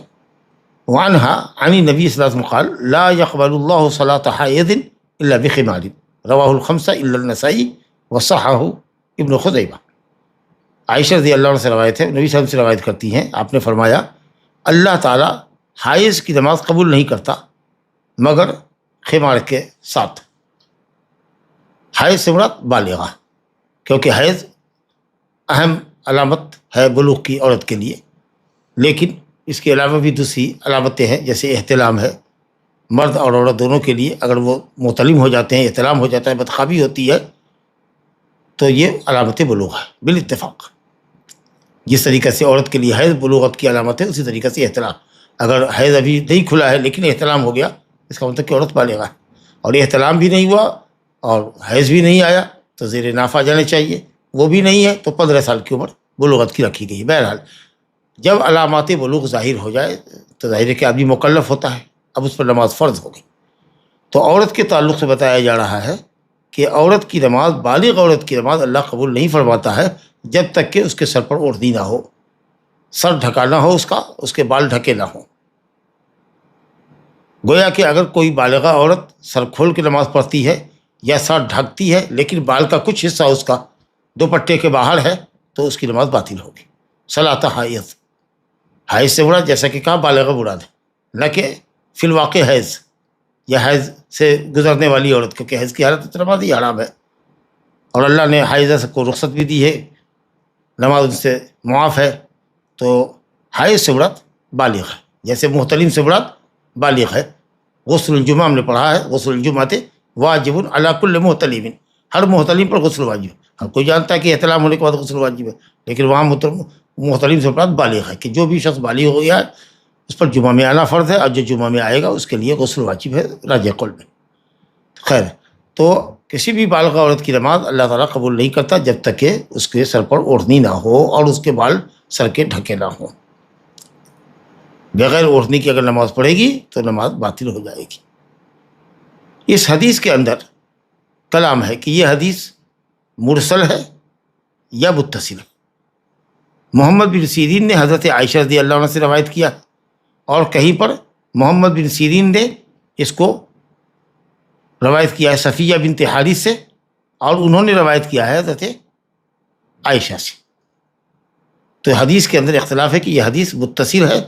وعنہا عن النبی صلی اللہ علیہ وسلم قال لا يقبل اللہ صلاة حائض الا بخمار رواہ الخمسہ الا النسائی وصححہ ابن خزیمہ۔ عائشہ رضی اللہ عنہ سے روایت ہے، نبی صلی اللہ علیہ وسلم سے روایت کرتی ہیں، آپ نے فرمایا اللہ تعالیٰ حائض کی نماز قبول نہیں کرتا مگر خمار کے ساتھ۔ حیض سے مراد بالغہ، کیونکہ حیض اہم علامت ہے بلوغ کی عورت کے لیے، لیکن اس کے علاوہ بھی دوسری علامتیں ہیں، جیسے احتلام ہے، مرد اور عورت دونوں کے لیے اگر وہ محتلم ہو جاتے ہیں، احتلام ہو جاتا ہے، بدخوابی ہوتی ہے، تو یہ علامت بلوغ ہے بالاتفاق۔ جس طریقے سے عورت کے لیے حیض بلوغت کی علامت ہے، اسی طریقے سے احتلام، اگر حیض ابھی نہیں کھلا ہے لیکن احتلام ہو گیا، اس کا مطلب کہ عورت بالغہ ہے، اور احتلام بھی نہیں ہوا اور حیض بھی نہیں آیا تو زیر ناف آ جانے چاہیے، وہ بھی نہیں ہے تو 15 سال کی عمر بلوغت کی رکھی گئی۔ بہرحال جب علامات بلوغ ظاہر ہو جائے تو ظاہر ہے کہ آدمی مکلف ہوتا ہے، اب اس پر نماز فرض ہو گئی۔ تو عورت کے تعلق سے بتایا جا رہا ہے کہ عورت کی نماز، بالغ عورت کی نماز اللہ قبول نہیں فرماتا ہے جب تک کہ اس کے سر پر اوڑھنی نہ ہو، سر ڈھکا نہ ہو اس کے بال ڈھکے نہ ہوں۔ گویا کہ اگر کوئی بالغہ عورت سر کھول کے نماز پڑھتی ہے یا سر ڈھکتی ہے لیکن بال کا کچھ حصہ اس کا دوپٹے کے باہر ہے تو اس کی نماز باطل ہوگی۔ صلاۃ حائض، حیض سے مراد جیسا کہ کہا بالغہ مراد ہے، نہ کہ فی الواقع حیض یا حیض سے گزرنے والی عورت، کیونکہ حیض کی حالت تو نماز ہی حرام ہے، اور اللہ نے حائضہ کو رخصت بھی دی ہے، نماز ان سے معاف ہے۔ تو حیض سے مراد بالغ ہے، جیسے محتلم سے مراد بالغ ہے۔ غسل الجمعہ ہم نے پڑھا ہے، غسل الجمعۃ واجب علی کل محتلم، ہر محتلم پر غسل واجب ہے۔ ہر کوئی جانتا ہے کہ احتلام ہونے کے بعد غسل واجب ہے، لیکن وہاں محتلم سے مراد بالغ ہے کہ جو بھی شخص بالغ ہو گیا ہے اس پر جمعہ میں آنا فرض ہے، اور جو جمعہ میں آئے گا اس کے لیے غسل واجب ہے راجح قول میں۔ خیر، تو کسی بھی بالغہ عورت کی نماز اللہ تعالیٰ قبول نہیں کرتا جب تک کہ اس کے سر پر اوڑھنی نہ ہو اور اس کے بال سر کے ڈھکے نہ ہوں۔ بغیر اوڑھنی کی اگر نماز پڑھے گی تو نماز باطل ہو جائے گی۔ اس حدیث کے اندر کلام ہے کہ یہ حدیث مرسل ہے یا متصل ہے۔ محمد بن سیرین نے حضرت عائشہ رضی اللہ عنہ سے روایت کیا، اور کہیں پر محمد بن سیرین نے اس کو روایت کیا ہے صفیہ بنت حارث سے، اور انہوں نے روایت کیا ہے حضرت عائشہ سے۔ تو حدیث کے اندر اختلاف ہے کہ یہ حدیث متصل ہے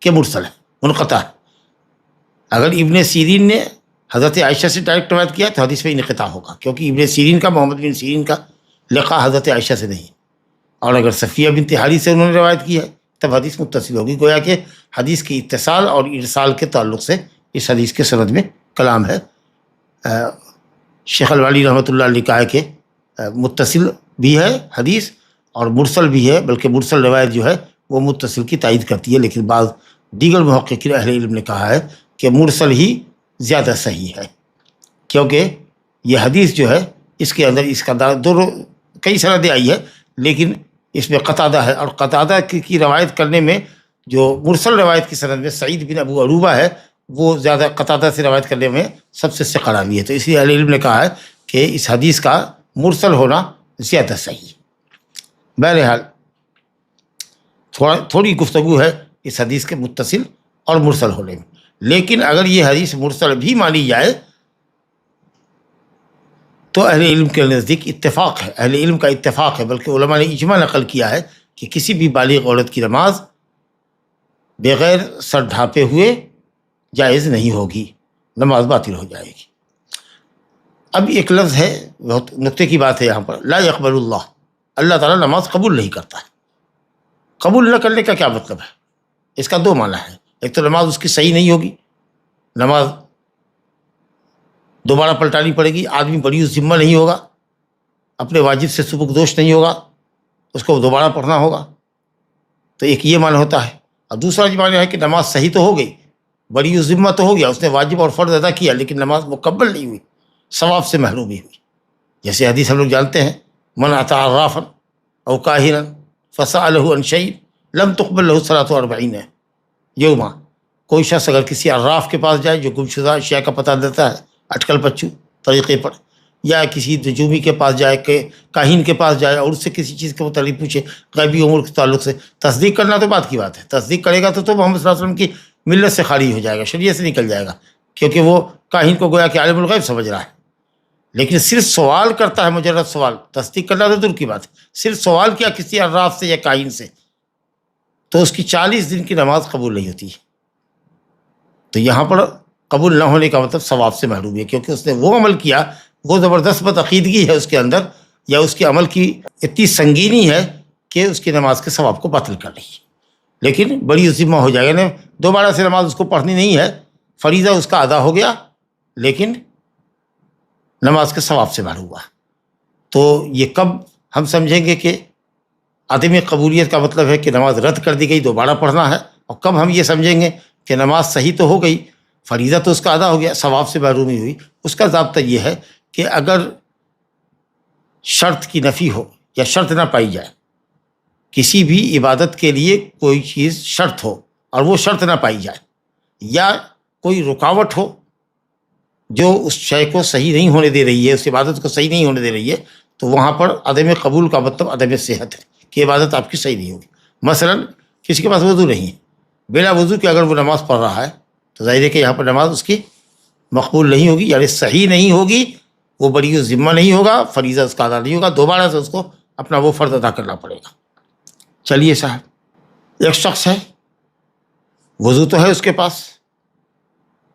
کہ مرسل ہے، منقطع ہے۔ اگر ابن سیرین نے حضرت عائشہ سے ڈائریکٹ روایت کیا تو حدیث میں انقطاع ہوگا، کیونکہ ابن سیرین کا، محمد بن سیرین کا لقاء حضرت عائشہ سے نہیں، اور اگر صفیہ بنت حارث سے انہوں نے روایت کی ہے تب حدیث متصل ہوگی۔ گویا کہ حدیث کی اتصال اور ارسال کے تعلق سے اس حدیث کے سند میں کلام ہے۔ شیخ البانی رحمۃ اللہ علیہ نے کہا ہے کہ متصل بھی ہے حدیث اور مرسل بھی ہے، بلکہ مرسل روایت جو ہے وہ متصل کی تائید کرتی ہے، لیکن بعض دیگر محققین اہل علم نے کہا ہے کہ مرسل ہی زیادہ صحیح ہے، کیونکہ یہ حدیث جو ہے اس کے اندر اس کا دونوں کئی سندیں آئی ہے، لیکن اس میں قتادہ ہے، اور قتادہ کی روایت کرنے میں جو مرسل روایت کی سند میں سعید بن ابو عروبہ ہے وہ زیادہ قتادہ سے روایت کرنے میں سب سے ثقہ راوی ہے، تو اس لیے اہل علم نے کہا ہے کہ اس حدیث کا مرسل ہونا زیادہ صحیح ہے۔ بہرحال تھوڑی گفتگو ہے اس حدیث کے متصل اور مرسل ہونے میں، لیکن اگر یہ حدیث مرسل بھی مانی جائے تو اہل علم کے نزدیک اتفاق ہے، اہل علم کا اتفاق ہے، بلکہ علماء نے اجماع نقل کیا ہے کہ کسی بھی بالغ عورت کی نماز بغیر سر ڈھانپے ہوئے جائز نہیں ہوگی، نماز باطل ہو جائے گی۔ اب ایک لفظ ہے، بہت نقطے کی بات ہے یہاں پر، لا يقبل اللہ، اللہ تعالیٰ نماز قبول نہیں کرتا ہے۔ قبول نہ کرنے کا کیا مطلب ہے؟ اس کا دو معنی ہے، ایک تو نماز اس کی صحیح نہیں ہوگی، نماز دوبارہ پلٹانی پڑے گی، آدمی بڑی ذمہ نہیں ہوگا، اپنے واجب سے سبکدوش نہیں ہوگا، اس کو دوبارہ پڑھنا ہوگا، تو ایک یہ معنی ہوتا ہے۔ اور دوسرا جو معنی ہے کہ نماز صحیح تو ہو گئی، بڑی ذمہ تو ہو گیا، اس نے واجب اور فرض ادا کیا، لیکن نماز مکمل نہیں ہوئی، ثواب سے محرومی ہوئی۔ جیسے حدیث ہم لوگ جانتے ہیں، من اتی عرافا او کاہنا فسألہ عن شیء لم تقبل له صلاۃ 40 یوما، کوئی شخص اگر کسی عراف کے پاس جائے جو گمشدہ اشیاء کا پتہ دیتا ہے اٹکل پچو طریقے پر، یا کسی نجومی کے پاس جائے، کہ کاہن کے پاس جائے اور اس سے کسی چیز کے متعلق پوچھے غیبی امور کے تعلق سے، تصدیق کرنا تو بات کی بات ہے، تصدیق کرے گا تو محمد صلی اللہ علیہ وسلم کی ملت سے خارج ہو جائے گا، شریعت سے نکل جائے گا، کیونکہ وہ کاہن کو گویا کہ عالم الغیب سمجھ رہا ہے۔ لیکن صرف سوال کرتا ہے، مجرد سوال، تصدیق کرنا تو دور کی بات ہے، صرف سوال کیا کسی عراف سے یا کاہن سے، تو اس کی 40 دن کی نماز قبول نہیں ہوتی ہے۔ تو یہاں پر قبول نہ ہونے کا مطلب ثواب سے محروم ہے، کیونکہ اس نے وہ عمل کیا، وہ زبردست بدعقیدگی ہے اس کے اندر، یا اس کے عمل کی اتنی سنگینی ہے کہ اس کی نماز کے ثواب کو باطل کر رہی ہے۔ لیکن بڑی ذمہ ہو جائے گا، دوبارہ سے نماز اس کو پڑھنی نہیں ہے، فریضہ اس کا ادا ہو گیا، لیکن نماز کے ثواب سے محروم ہوا۔ تو یہ کب ہم سمجھیں گے کہ عدم قبولیت کا مطلب ہے کہ نماز رد کر دی گئی، دوبارہ پڑھنا ہے، اور کب ہم یہ سمجھیں گے کہ نماز صحیح تو ہو گئی، فریضہ تو اس کا ادا ہو گیا، ثواب سے محرومی ہوئی؟ اس کا ضابطہ یہ ہے کہ اگر شرط کی نفی ہو یا شرط نہ پائی جائے، کسی بھی عبادت کے لیے کوئی چیز شرط ہو اور وہ شرط نہ پائی جائے، یا کوئی رکاوٹ ہو جو اس شے کو صحیح نہیں ہونے دے رہی ہے، اس عبادت کو صحیح نہیں ہونے دے رہی ہے، تو وہاں پر عدم قبول کا مطلب عدم صحت ہے کہ عبادت آپ کی صحیح نہیں ہوگی۔ مثلا کسی کے پاس وضو نہیں ہے، بلا وضو کے اگر وہ نماز پڑھ رہا ہے تو ظاہر ہے کہ یہاں پر نماز اس کی مقبول نہیں ہوگی، یعنی صحیح نہیں ہوگی، وہ بڑی ذمہ نہیں ہوگا، فریضہ اس کا ادا نہیں ہوگا، دوبارہ سے اس کو اپنا وہ فرض ادا کرنا پڑے گا۔ چلیے صاحب، ایک شخص ہے، وضو تو ہے اس کے پاس،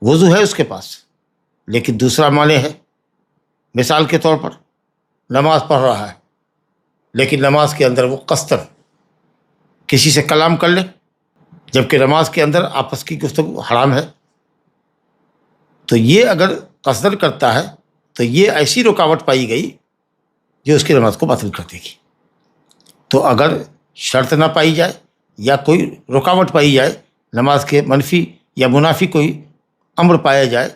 وضو ہے اس کے پاس، لیکن دوسرا معنی ہے، مثال کے طور پر نماز پڑھ رہا ہے، لیکن نماز کے اندر وہ قصداً کسی سے کلام کر لے، جبکہ نماز کے اندر آپس کی گفتگو حرام ہے، تو یہ اگر قصداً کرتا ہے تو یہ ایسی رکاوٹ پائی گئی جو اس کی نماز کو باطل کر دے گی۔ تو اگر شرط نہ پائی جائے یا کوئی رکاوٹ پائی جائے، نماز کے منفی یا منافی کوئی امر پایا جائے،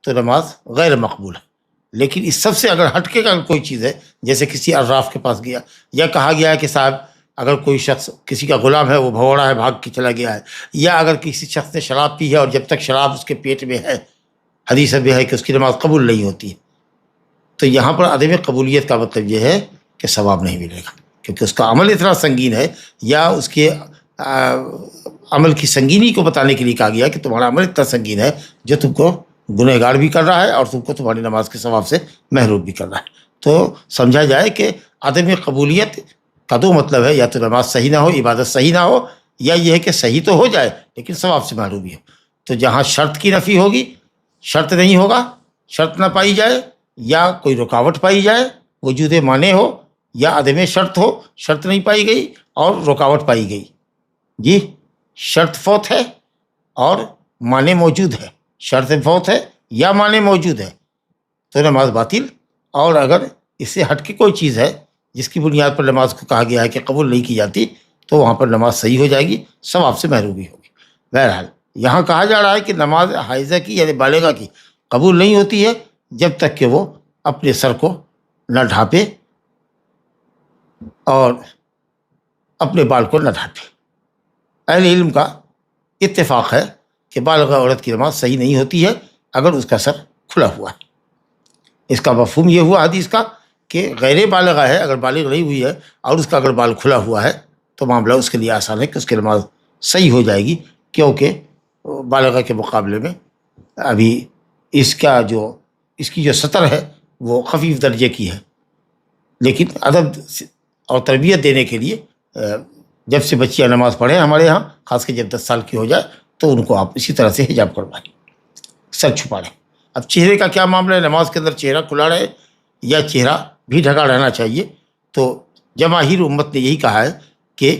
تو نماز غیر مقبول ہے۔ لیکن اس سب سے اگر ہٹ کے کوئی چیز ہے، جیسے کسی عراف کے پاس گیا، یا کہا گیا ہے کہ صاحب اگر کوئی شخص کسی کا غلام ہے، وہ بھوڑا ہے، بھاگ کے چلا گیا ہے، یا اگر کسی شخص نے شراب پی ہے اور جب تک شراب اس کے پیٹ میں ہے، حدیث بھی ہے کہ اس کی نماز قبول نہیں ہوتی ہے، تو یہاں پر عدم قبولیت کا مطلب یہ ہے کہ ثواب نہیں ملے گا، کیونکہ اس کا عمل اتنا سنگین ہے، یا اس کے عمل کی سنگینی کو بتانے کے لیے کہا گیا کہ تمہارا عمل اتنا سنگین ہے جو تم کو گنہگار بھی کر رہا ہے اور تم کو تمہاری نماز کے ثواب سے محروم بھی کر رہا ہے۔ تو سمجھا جائے کہ عدم قبولیت کا دو مطلب ہے، یا تو نماز صحیح نہ ہو، عبادت صحیح نہ ہو، یا یہ ہے کہ صحیح تو ہو جائے لیکن ثواب سے محرومی ہو۔ تو جہاں شرط کی نفی ہوگی، شرط نہیں ہوگا، شرط نہ پائی جائے یا کوئی رکاوٹ پائی جائے، وجود مانع ہو یا عدم شرط ہو، شرط نہیں پائی گئی اور رکاوٹ پائی گئی، جی شرط فوت ہے اور مانع موجود ہے، شرط فوت ہے یا معنی موجود ہے تو نماز باطل، اور اگر اس سے ہٹ کے کوئی چیز ہے جس کی بنیاد پر نماز کو کہا گیا ہے کہ قبول نہیں کی جاتی تو وہاں پر نماز صحیح ہو جائے گی، ثواب سے محرومی ہوگی۔ بہرحال یہاں کہا جا رہا ہے کہ نماز حائضہ کی یعنی بالغہ کی قبول نہیں ہوتی ہے جب تک کہ وہ اپنے سر کو نہ ڈھانپے اور اپنے بال کو نہ ڈھانپے۔ اہل علم کا اتفاق ہے کہ بالغہ عورت کی نماز صحیح نہیں ہوتی ہے اگر اس کا سر کھلا ہوا ہے۔ اس کا مفہوم یہ ہوا حدیث کا کہ غیر بالغہ ہے، اگر بالغ نہیں ہوئی ہے اور اس کا اگر بال کھلا ہوا ہے تو معاملہ اس کے لیے آسان ہے کہ اس کی نماز صحیح ہو جائے گی، کیونکہ بالغہ کے مقابلے میں ابھی اس کی جو سطر ہے وہ خفیف درجے کی ہے۔ لیکن ادب اور تربیت دینے کے لیے جب سے بچیاں نماز پڑھیں ہمارے یہاں، خاص کر جب 10 سال کی ہو جائے تو ان کو آپ اسی طرح سے حجاب کروائیں، سر چھپا لیں۔ اب چہرے کا کیا معاملہ ہے، نماز کے اندر چہرہ کھلا رہے یا چہرہ بھی ڈھکا رہنا چاہیے؟ تو جماہیر امت نے یہی کہا ہے کہ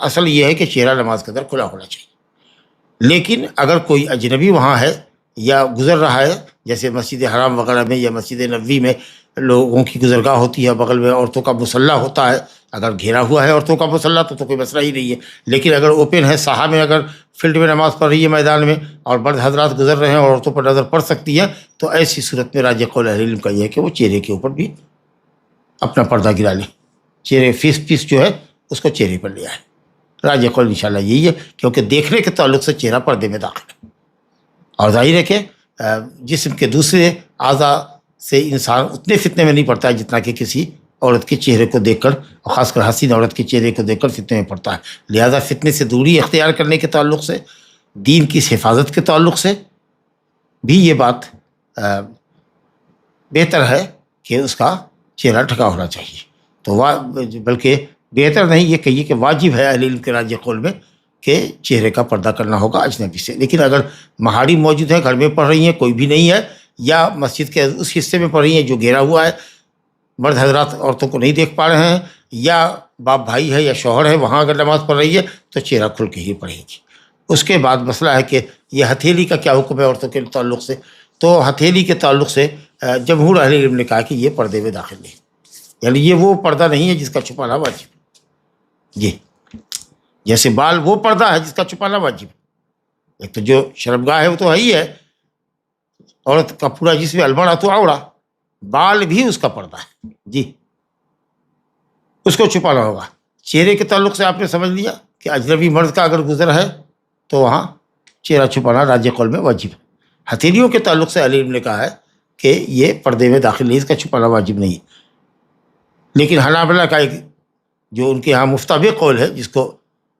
اصل یہ ہے کہ چہرہ نماز کے اندر کھلا ہونا چاہیے۔ لیکن اگر کوئی اجنبی وہاں ہے یا گزر رہا ہے، جیسے مسجد حرام وغیرہ میں یا مسجد نبوی میں لوگوں کی گزرگاہ ہوتی ہے، بغل میں عورتوں کا مصلی ہوتا ہے، اگر گھیرا ہوا ہے عورتوں کا مصلی تو کوئی مسئلہ ہی نہیں ہے۔ لیکن اگر اوپن ہے، ساحہ میں اگر فیلڈ میں نماز پڑھ رہی ہے میدان میں اور مرد حضرات گزر رہے ہیں اور عورتوں پر نظر پڑ سکتی ہے، تو ایسی صورت میں راجح قول اہل علم کا یہ ہے کہ وہ چہرے کے اوپر بھی اپنا پردہ گرا لیں، چہرے فیس جو ہے اس کو چہرے پر لے آئے۔ راجح قول انشاءاللہ یہی ہے، کیونکہ دیکھنے کے تعلق سے چہرہ پردے میں داخل ہے، اور ظاہر ہے کہ جسم کے دوسرے اعضاء سے انسان اتنے فتنے میں نہیں پڑتا ہے جتنا کہ کسی عورت کے چہرے کو دیکھ کر، اور خاص کر حسین عورت کے چہرے کو دیکھ کر فتنے میں پڑتا ہے۔ لہذا فتنے سے دوری اختیار کرنے کے تعلق سے، دین کی حفاظت کے تعلق سے بھی یہ بات بہتر ہے کہ اس کا چہرہ ڈھکا ہونا چاہیے۔ تو بلکہ بہتر نہیں، یہ کہیے کہ واجب ہے اہل علم کے راجح قول میں کہ چہرے کا پردہ کرنا ہوگا اجنبی سے۔ لیکن اگر محارم موجود ہیں، گھر میں پڑھ رہی ہیں، کوئی بھی نہیں ہے، یا مسجد کے اس حصے میں پڑھ رہی ہیں جو گھیرا ہوا ہے، مرد حضرات عورتوں کو نہیں دیکھ پا رہے ہیں، یا باپ بھائی ہے یا شوہر ہے، وہاں اگر نماز پڑھ رہی ہے تو چہرہ کھل کے ہی پڑھے گی۔ اس کے بعد مسئلہ ہے کہ یہ ہتھیلی کا کیا حکم ہے عورتوں کے تعلق سے۔ تو ہتھیلی کے تعلق سے جمہور اہل علم نے کہا کہ یہ پردے میں داخل نہیں، یعنی یہ وہ پردہ نہیں ہے جس کا چھپانا واجب۔ جی، جیسے بال وہ پردہ ہے جس کا چھپانا واجب۔ ایک تو جو شرمگاہ ہے وہ تو ہے ہی ہے، عورت کا پورا جسم المڑا تو عورا، بال بھی اس کا پردہ ہے، جی اس کو چھپانا ہوگا۔ چہرے کے تعلق سے آپ نے سمجھ لیا کہ اجنبی مرد کا اگر گزر ہے تو وہاں چہرہ چھپانا راجح قول میں واجب ہے۔ ہتھیلیوں کے تعلق سے علی نے کہا ہے کہ یہ پردے میں داخل نہیں، اس کا چھپانا واجب نہیں۔ لیکن حنابلہ کا ایک جو ان کے یہاں مفتابع قول ہے، جس کو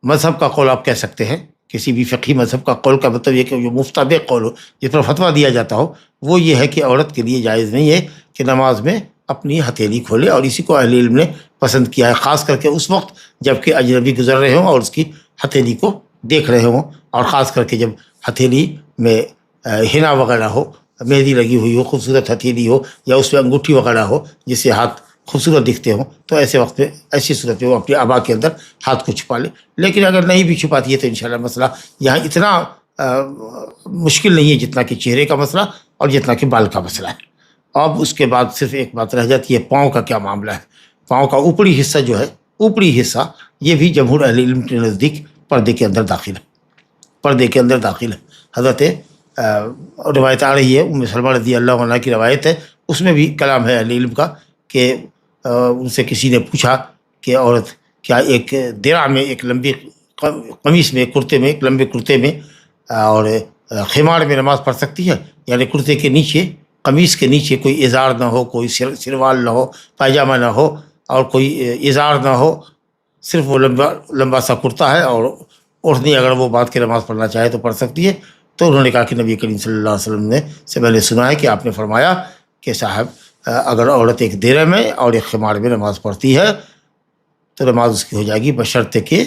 مذہب کا قول آپ کہہ سکتے ہیں، کسی بھی فقہی مذہب کا قول کا مطلب یہ کہ جو مفتابع قول ہو، جس پر فتویٰ دیا جاتا ہو، وہ یہ ہے کہ عورت کے لیے جائز نہیں ہے کہ نماز میں اپنی ہتھیلی کھولے، اور اسی کو اہل علم نے پسند کیا ہے، خاص کر کے اس وقت جب کہ اجنبی گزر رہے ہوں اور اس کی ہتھیلی کو دیکھ رہے ہوں، اور خاص کر کے جب ہتھیلی میں ہنا وغیرہ ہو، مہندی لگی ہوئی ہو، خوبصورت ہتھیلی ہو، یا اس میں انگوٹھی وغیرہ ہو جس سے ہاتھ خوبصورت دکھتے ہوں، تو ایسے وقت میں ایسی صورت میں وہ اپنی عبا کے اندر ہاتھ کو چھپا لے۔ لیکن اگر نہیں بھی چھپاتی ہے تو انشاءاللہ مسئلہ یہاں اتنا مشکل نہیں ہے جتنا کہ چہرے کا مسئلہ اور جتنا کہ بال کا مسئلہ ہے۔ اب اس کے بعد صرف ایک بات رہ جاتی ہے، پاؤں کا کیا معاملہ ہے۔ پاؤں کا اوپری حصہ جو ہے، اوپری حصہ یہ بھی جمہور اہل علم کے نزدیک پردے کے اندر داخل ہے، پردے کے اندر داخل ہے۔ حضرت روایت آ رہی ہے، ام سلمہ رضی اللہ عنہ کی روایت ہے، اس میں بھی کلام ہے اہل علم کا کہ ان سے کسی نے پوچھا کہ عورت کیا ایک درع میں، ایک لمبی قمیص میں، کرتے میں، ایک لمبے کرتے میں اور خمار میں نماز پڑھ سکتی ہے؟ یعنی کرتے کے نیچے، قمیص کے نیچے کوئی ازار نہ ہو، کوئی سروال نہ ہو، پائجامہ نہ ہو، اور کوئی ازار نہ ہو، صرف وہ لمبا سا کرتا ہے، اور اوڑھنی اگر وہ باندھ کے نماز پڑھنا چاہے تو پڑھ سکتی ہے۔ تو انہوں نے کہا کہ نبی کریم صلی اللہ علیہ وسلم نے سے میں نے سنا ہے کہ آپ نے فرمایا کہ صاحب اگر عورت ایک درع میں اور ایک خمار میں نماز پڑھتی ہے تو نماز اس کی ہو جائے گی، بشرطے کہ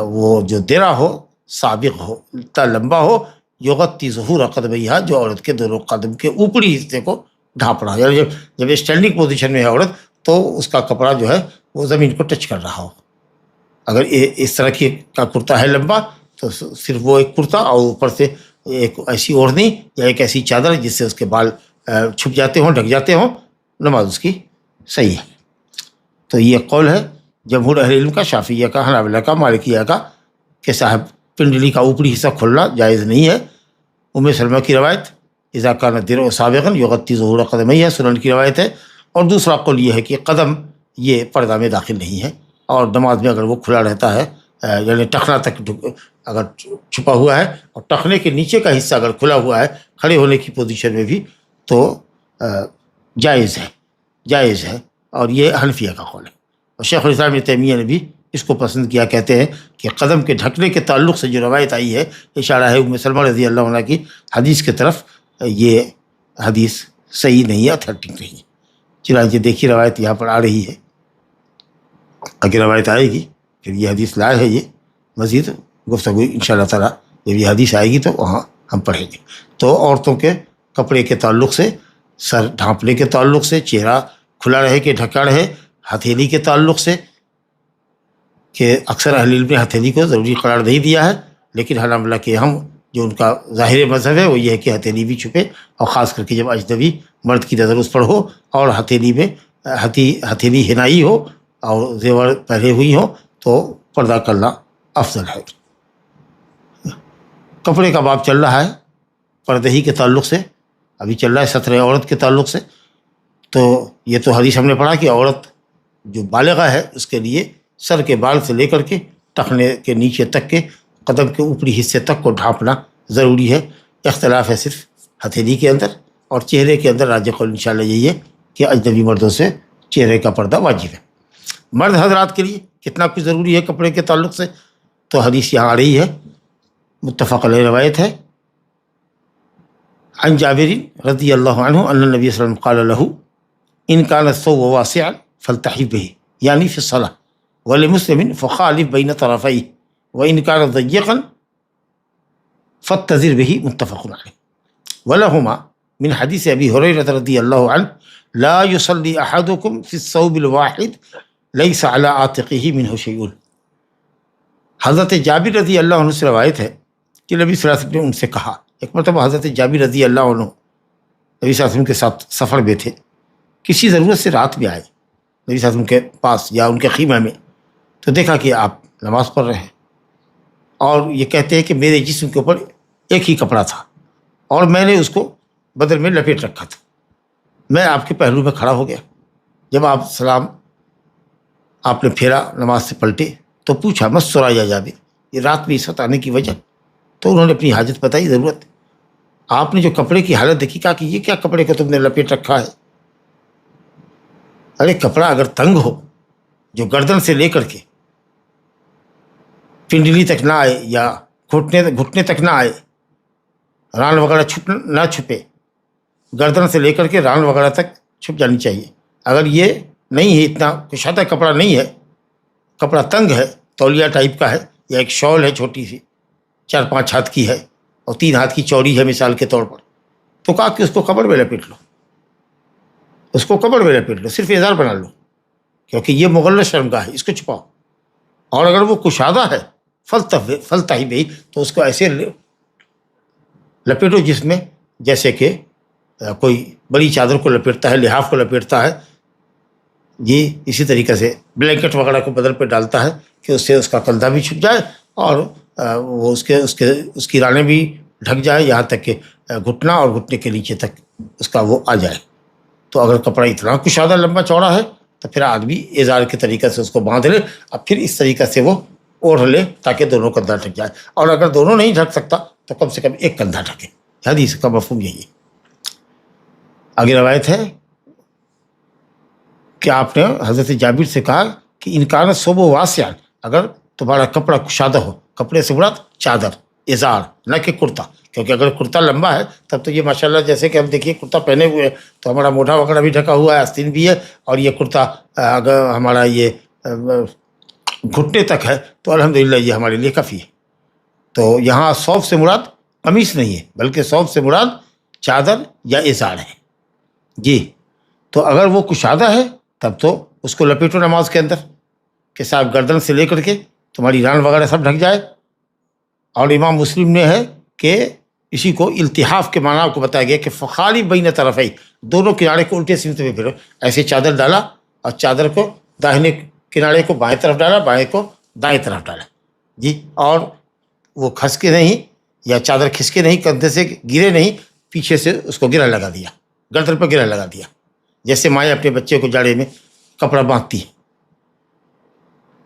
وہ جو درع ہو سابق ہو، اتنا لمبا ہو، یغطی ظہور قدمیہا، جو عورت کے دونوں قدم کے اوپری حصے کو ڈھانپ رہا ہے، یعنی جب اسٹینڈنگ پوزیشن میں ہے عورت تو اس کا کپڑا جو ہے وہ زمین کو ٹچ کر رہا ہو۔ اگر اس طرح کا کرتا ہے لمبا تو صرف وہ ایک کرتا اور اوپر سے ایک ایسی اوڑھنی یا ایک ایسی چادر جس سے اس کے بال چھپ جاتے ہوں، ڈھک جاتے ہوں، نماز اس کی صحیح ہے۔ تو یہ قول ہے جمہور اہل علم کا، شافعیہ کا، حنابلہ کا، مالکیہ کا، کہ صاحب پنڈلی کا اوپری حصہ کھلنا جائز نہیں ہے۔ ام سلمہ کی روایت اذا کان الدرع سابقا یغطی ظہور قدمیہ، سنن کی روایت ہے۔ اور دوسرا قول یہ ہے کہ قدم یہ پردہ میں داخل نہیں ہے، اور نماز میں اگر وہ کھلا رہتا ہے، یعنی ٹخنا تک اگر چھپا ہوا ہے اور ٹخنے کے نیچے کا حصہ اگر کھلا ہوا ہے کھڑے ہونے کی پوزیشن میں بھی، تو جائز ہے، جائز ہے۔ اور یہ حنفیہ کا قول ہے، اور شیخ الاسلام ابن تیمیہ نے بھی اس کو پسند کیا۔ کہتے ہیں کہ قدم کے ڈھکنے کے تعلق سے جو روایت آئی ہے، اشارہ ہے ام سلمہ رضی اللہ عنہ کی حدیث کی طرف، یہ حدیث صحیح نہیں ہے، اتھینٹک نہیں ہے۔ چنانچہ دیکھیے روایت یہاں پر آ رہی ہے، اگر روایت آئے گی پھر یہ حدیث لائے ہے، یہ مزید گفتگو انشاءاللہ تعالیٰ جب یہ حدیث آئے گی تو وہاں ہم پڑھیں گے۔ تو عورتوں کے کپڑے کے تعلق سے، سر ڈھانپنے کے تعلق سے، چہرہ کھلا رہے کہ ڈھکا رہے، ہتھیلی کے تعلق سے، کہ اکثر اہل علم نے ہتھیلی کو ضروری قرار نہیں دیا ہے، لیکن حنابلہ کے ہم جو ان کا ظاہر مذہب ہے وہ یہ ہے کہ ہتھیلی بھی چھپے، اور خاص کر کے جب اجنبی مرد کی نظر اس پر ہو اور ہتھیلی میں ہتھیلی ہنائی ہو اور زیور پہنے ہوئی ہو تو پردہ کرنا افضل ہے۔ کپڑے کا باب چل رہا ہے پردے ہی کے تعلق سے، ابھی چل رہا ہے ستر عورت کے تعلق سے۔ تو یہ تو حدیث ہم نے پڑھا کہ عورت جو بالغہ ہے اس کے لیے سر کے بال سے لے کر کے ٹخنے کے نیچے تک کے قدم کے اوپری حصے تک کو ڈھانپنا ضروری ہے۔ اختلاف ہے صرف ہتھیلی کے اندر، اور چہرے کے اندر راجح قول انشاءاللہ یہی ہے کہ اجنبی مردوں سے چہرے کا پردہ واجب ہے۔ مرد حضرات کے لیے کتنا کچھ ضروری ہے کپڑے کے تعلق سے، تو حدیث یہاں آ رہی ہے، متفق علیہ روایت ہے۔ عن جابر رضی اللہ عنہ ان النبی صلی اللہ علیہ وسلم قال له ان كان الثوب واسعا فالتحف به، یعنی فی الصلاة، ولمسلم فخالف بین طرفیہ وان كان ضيقا فاتزر به، متفق علیہ۔ ولهما من حدیث ابی ہریرہ رضی اللہ عنہ لا يصلي احدكم في الثوب الواحد ليس على عاتقه منه شيء۔ حضرت جابر رضی اللہ عنہ سے روایت ہے کہ نبی صلی اللہ علیہ وسلم نے ان سے کہا، ایک مرتبہ حضرت جابر رضی اللہ عنہ نبی صلی اللہ علیہ وسلم کے ساتھ سفر میں تھے، کسی ضرورت سے رات میں آئے نبی صلی اللہ علیہ وسلم کے پاس یا ان کے خیمہ میں، تو دیکھا کہ آپ نماز پڑھ رہے ہیں، اور یہ کہتے ہیں کہ میرے جسم کے اوپر ایک ہی کپڑا تھا اور میں نے اس کو بدن میں لپیٹ رکھا تھا۔ میں آپ کے پہلو میں کھڑا ہو گیا، جب آپ سلام آپ نے پھیرا نماز سے پلٹے تو پوچھا مسرا یا جابر، یہ رات میں اس وقت آنے کی وجہ؟ تو انہوں نے اپنی حاجت بتائی، ضرورت۔ آپ نے جو کپڑے کی حالت دیکھی، کہا کہ یہ کیا کپڑے کو تم نے لپیٹ رکھا ہے؟ ارے کپڑا اگر تنگ ہو، جو گردن سے لے کر کے پنڈلی تک نہ آئے یا گھٹنے تک نہ آئے، ران وغیرہ نہ چھپے، گردن سے لے کر کے ران وغیرہ تک چھپ جانی چاہیے۔ اگر یہ نہیں ہے، اتنا کشادہ کپڑا نہیں ہے، کپڑا تنگ ہے، تولیہ ٹائپ کا ہے، یا ایک شال ہے چھوٹی سی 4-5 ہاتھ کی ہے اور 3 ہاتھ کی چوڑی ہے مثال کے طور پر، تو کہا کہ اس کو کمر میں لپیٹ لو، اس کو کمر میں لپیٹ لو، صرف ازار بنا لو، کیونکہ یہ مغلظ شرمگاہ ہے، اس کو چھپاؤ۔ اور اگر وہ کشادہ ہے فلتحی بہی، تو اس کو ایسے لپیٹو جس میں جیسے کہ کوئی بڑی چادر کو لپیٹتا ہے، لحاف کو لپیٹتا ہے، یہ اسی طریقے سے بلینکٹ وغیرہ کو بدن پہ ڈالتا ہے کہ اس سے اس کا کندھا بھی چھپ جائے اور وہ اس کی رانیں بھی ڈھک جائے، یہاں تک کہ گھٹنا اور گھٹنے کے نیچے تک اس کا وہ آ جائے۔ تو اگر کپڑا اتنا کشادہ لمبا چوڑا ہے تو پھر آدمی ازار کے طریقے سے اس کو باندھ لے، اب پھر اس طریقے سے وہ اوڑھ لے تاکہ دونوں کندھا ڈھک جائے، اور اگر دونوں نہیں ڈھک سکتا تو کم سے کم ایک کندھا ڈھکے۔ حدیث کا مفہوم یہی ہے۔ آگے روایت ہے کہ آپ نے حضرت جابر سے کہا کہ ان کان ثوب واسع، اگر تمہارا کپڑا کشادہ ہو، کپڑے سے مراد چادر، ازار، نہ کہ کرتا، کیونکہ اگر کرتا لمبا ہے تب تو یہ ماشاءاللہ جیسے کہ ہم دیکھیے کرتا پہنے ہوئے ہیں تو ہمارا موڈھا وغیرہ بھی ڈھکا ہوا ہے، آستین بھی ہے، اور یہ کرتا اگر ہمارا یہ گھٹنے تک ہے تو الحمدللہ یہ ہمارے لیے کافی ہے۔ تو یہاں ثوب سے مراد قمیص نہیں ہے، بلکہ ثوب سے مراد چادر یا ازار ہے جی۔ تو اگر وہ کشادہ ہے تب تو اس کو لپیٹو نماز کے اندر کہ صاحب گردن سے لے کر کے تمہاری ران وغیرہ سب ڈھک جائے۔ اور امام مسلم نے ہے کہ اسی کو التحاف کے معنی کو بتایا گیا کہ فخالی بین طرفی، دونوں کنارے کو الٹے سمت میں پھیرو. ایسے چادر ڈالا اور چادر کو داہنے کنارے کو بائیں طرف ڈالا، بائیں کو دائیں طرف ڈالا جی. اور وہ کھس کے نہیں یا چادر کھس کے نہیں، کندھے سے گرے نہیں، پیچھے سے اس کو گرہ لگا دیا، گردن پر گرہ لگا دیا، جیسے مائیں اپنے بچے کو جاڑے میں کپڑا باندھتی ہے.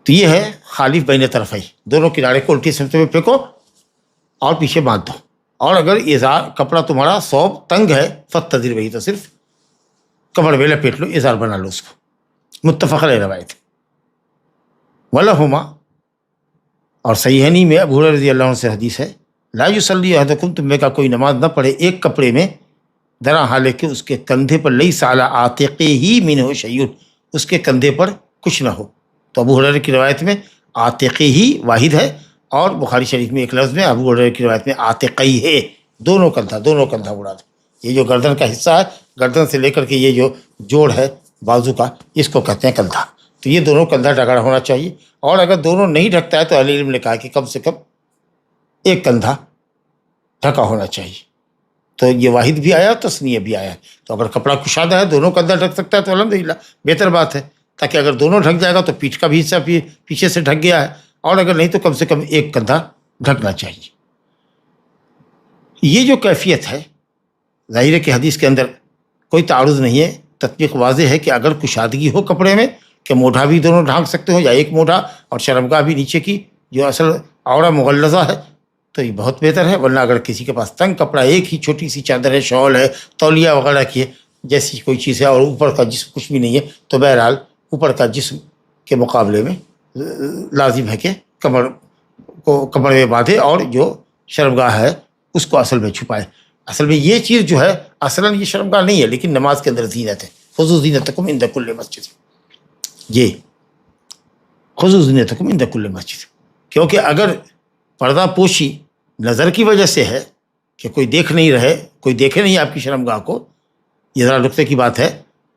تو یہ ہے خالف بین طرفی، دونوں کنارے کو الٹی سمت میں پھینکو اور پیچھے باندھ دو. اور اگر ازار کپڑا تمہارا ثوب تنگ ہے فتدر وہی، تو صرف کمر میں لپیٹ لو، ازار بنا لو اس کو. متفق علیہ روایت. ولہما، اور صحیحینی میں ابو ہریرہ رضی اللہ عنہ سے حدیث ہے، لا یصلی احدکم، تم میں کا کوئی نماز نہ پڑھے ایک کپڑے میں، درا حالے کہ اس کے کندھے پر لیس علی عاتقہ منہ شیء، اس کے کندھے پر کچھ نہ ہو. تو ابو ہریرہ کی روایت میں عاتقہ واحد ہے، اور بخاری شریف میں ایک لفظ میں ابو ہریرہ کی روایت میں عاتقی ہے، دونوں کندھا مراد. یہ جو گردن کا حصہ ہے، گردن سے لے کر کے یہ جو جوڑ ہے بازو کا، اس کو کہتے ہیں کندھا. تو یہ دونوں کندھا ڈھکا ہونا چاہیے. اور اگر دونوں نہیں ڈھکتا ہے تو اہل علم نے کہا کہ کم سے کم ایک کندھا ڈھکا ہونا چاہیے. تو یہ واحد بھی آیا، تثنیہ بھی آیا. تو اگر کپڑا کشادہ ہے، دونوں کندھا ڈھک سکتا ہے تو الحمدللہ بہتر بات ہے، تاکہ اگر دونوں ڈھک جائے گا تو پیٹھ کا بھی حصہ پیچھے سے ڈھک گیا ہے، اور اگر نہیں تو کم سے کم ایک کندھا ڈھکنا چاہیے. یہ جو کیفیت ہے، ظاہر ہے کہ حدیث کے اندر کوئی تعارض نہیں ہے، تطبیق واضح ہے کہ اگر کشادگی ہو کپڑے میں کہ موڈھا بھی دونوں ڈھانک سکتے ہو، یا ایک موڈھا اور شرمگاہ بھی نیچے کی جو اصل عورہ مغلظہ ہے، تو یہ بہت بہتر ہے. ورنہ اگر کسی کے پاس تنگ کپڑا، ایک ہی چھوٹی سی چادر ہے، شال ہے، تولیہ وغیرہ کی ہے، جیسی کوئی چیز ہے، اور اوپر کا جسم کچھ بھی نہیں ہے، تو بہرحال اوپر کا جسم کے مقابلے میں لازم ہے کہ کمر کو کمر میں باندھے اور جو شرمگاہ ہے اس کو اصل میں چھپائے. اصل میں یہ چیز جو ہے اصلاً یہ شرمگاہ نہیں ہے، لیکن نماز کے اندر زینت ہے. خذوا زینتکم عند کل مسجد، جی خذوا زینتکم عند کل مسجد. کیونکہ اگر پردہ پوشی نظر کی وجہ سے ہے کہ کوئی دیکھ نہیں رہے، کوئی دیکھے نہیں آپ کی شرمگاہ کو، یہ ذرا نقطے کی بات ہے.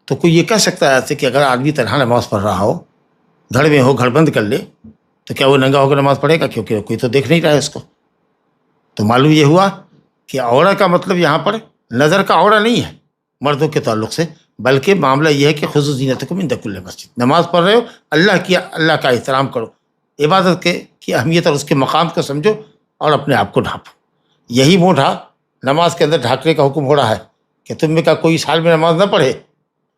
تو کوئی یہ کہہ سکتا ہے ایسے کہ اگر آدمی تنہا نماز پڑھ رہا ہو، گھر میں ہو، گھر بند کر لے، تو کیا وہ ننگا ہو کر نماز پڑھے گا؟ کیونکہ کوئی تو دیکھ نہیں رہا ہے اس کو. تو معلوم یہ ہوا کہ عورہ کا مطلب یہاں پر نظر کا عورہ نہیں ہے مردوں کے تعلق سے، بلکہ معاملہ یہ ہے کہ خذوا زینتکم عند کل مسجد. نماز پڑھ رہے ہو، اللہ کا احترام کرو، عبادت کی اہمیت اور اس کے مقام کو سمجھو، اور اپنے آپ کو ڈھانپو. یہی موڈھا نماز کے اندر ڈھانکنے کا حکم ہو رہا ہے کہ تم میں کا کوئی اس حال میں نماز نہ پڑھے،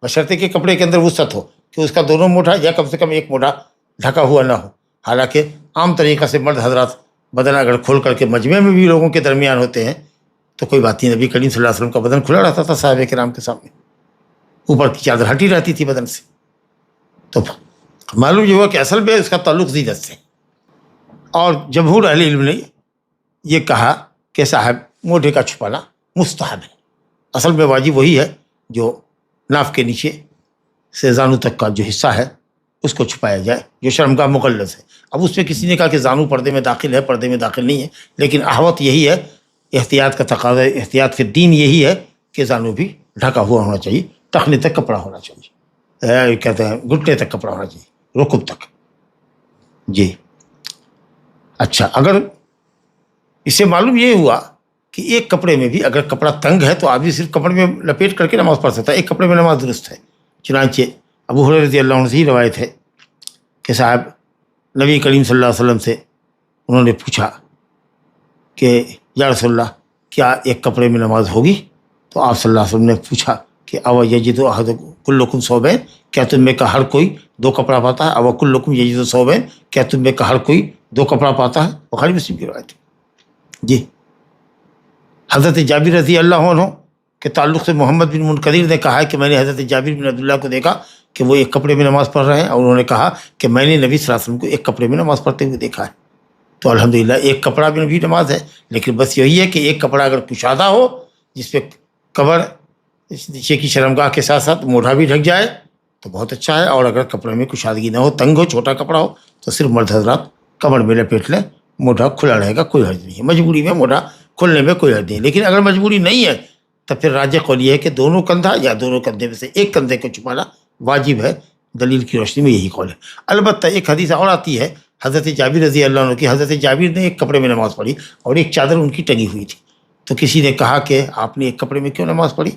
بشرطے کہ کپڑے کے اندر وسعت ہو کہ اس کا دونوں موڈھا یا کم سے کم ایک موڈھا ڈھکا ہوا نہ ہو. حالانکہ عام طریقہ سے مرد حضرات بدن اگر کھول کر کے مجمع میں بھی لوگوں کے درمیان ہوتے ہیں تو کوئی بات نہیں. نبی کریم صلی اللہ علیہ وسلم کا بدن کھلا رہتا تھا صحابہ کرام کے سامنے، اوپر کی چادر ہٹی رہتی تھی بدن سے. تو معلوم یہ ہوا کہ اصل میں اس کا تعلق زینت سے. اور جمہور اہل علم نے یہ کہا کہ صاحب موڈھے کا چھپانا مستحب ہے. اصل میں واجب وہی ہے جو ناف کے نیچے سے زانو تک کا جو حصہ ہے اس کو چھپایا جائے، جو شرمگاہ مغلظ ہے. اب اس میں کسی نے کہا کہ زانو پردے میں داخل ہے، پردے میں داخل نہیں ہے، لیکن احوط یہی ہے، احتیاط کا تقاضا، احتیاط فی الدین یہی ہے کہ زانو بھی ڈھکا ہوا ہونا چاہیے، ٹخنے تک کپڑا ہونا چاہیے، کہتے ہیں گھٹنے تک کپڑا ہونا چاہیے، رکب تک. جی اچھا، اگر اس سے معلوم یہ ہوا کہ ایک کپڑے میں بھی اگر کپڑا تنگ ہے تو آدمی صرف کپڑے میں لپیٹ کر کے نماز پڑھ سکتا ہے، ایک کپڑے میں نماز درست ہے. چنانچہ ابو ہریرہ رضی اللہ عنہ سے روایت ہے کہ صاحب نبی کریم صلی اللہ علیہ وسلم سے انہوں نے پوچھا کہ یا رسول اللہ کیا ایک کپڑے میں نماز ہوگی؟ تو آپ صلی اللہ علیہ وسلم نے پوچھا کہ او یجد احدکم کلکم ثوبین، کیا تم میں کا ہر کوئی دو کپڑا پاتا ہے؟ او کلکم یجد ثوبین، کیا تم میں کا ہر کوئی دو کپڑا پاتا ہے؟ بخاری مسلم کی روایت ہے. جی حضرت جابر رضی اللہ عنہ کے تعلق سے محمد بن منکدر نے کہا ہے کہ میں نے حضرت جابر بن عبداللہ کو دیکھا کہ وہ ایک کپڑے میں نماز پڑھ رہے ہیں، اور انہوں نے کہا کہ میں نے نبی صلی اللہ علیہ وسلم کو ایک کپڑے میں نماز پڑھتے ہوئے دیکھا ہے. تو الحمدللہ ایک کپڑا میں بھی نماز ہے، لیکن بس یہی ہے کہ ایک کپڑا اگر کشادہ ہو جس پہ کمر نیچے کی شرمگاہ کے ساتھ ساتھ موڈھا بھی ڈھک جائے تو بہت اچھا ہے. اور اگر کپڑے میں کشادگی نہ ہو، تنگ ہو، چھوٹا کپڑا ہو، تو صرف مرد حضرات کمر میں لپیٹ لیں، موڈھا کھلا رہے گا، کوئی حرج نہیں ہے. مجبوری میں موڈھا کھولنے میں کوئی حرج نہیں، لیکن اگر مجبوری نہیں ہے تو پھر راجح قول یہ ہے کہ دونوں کندھا یا دونوں کندھے میں سے ایک کندھے کو چھپانا واجب ہے. دلیل کی روشنی میں یہی قول ہے. البتہ ایک حدیث اور آتی ہے حضرت جابر رضی اللہ عنہ کی. حضرت جابر نے ایک کپڑے میں نماز پڑھی اور ایک چادر ان کی ٹنگی ہوئی تھی. تو کسی نے کہا کہ آپ نے ایک کپڑے میں کیوں نماز پڑھی؟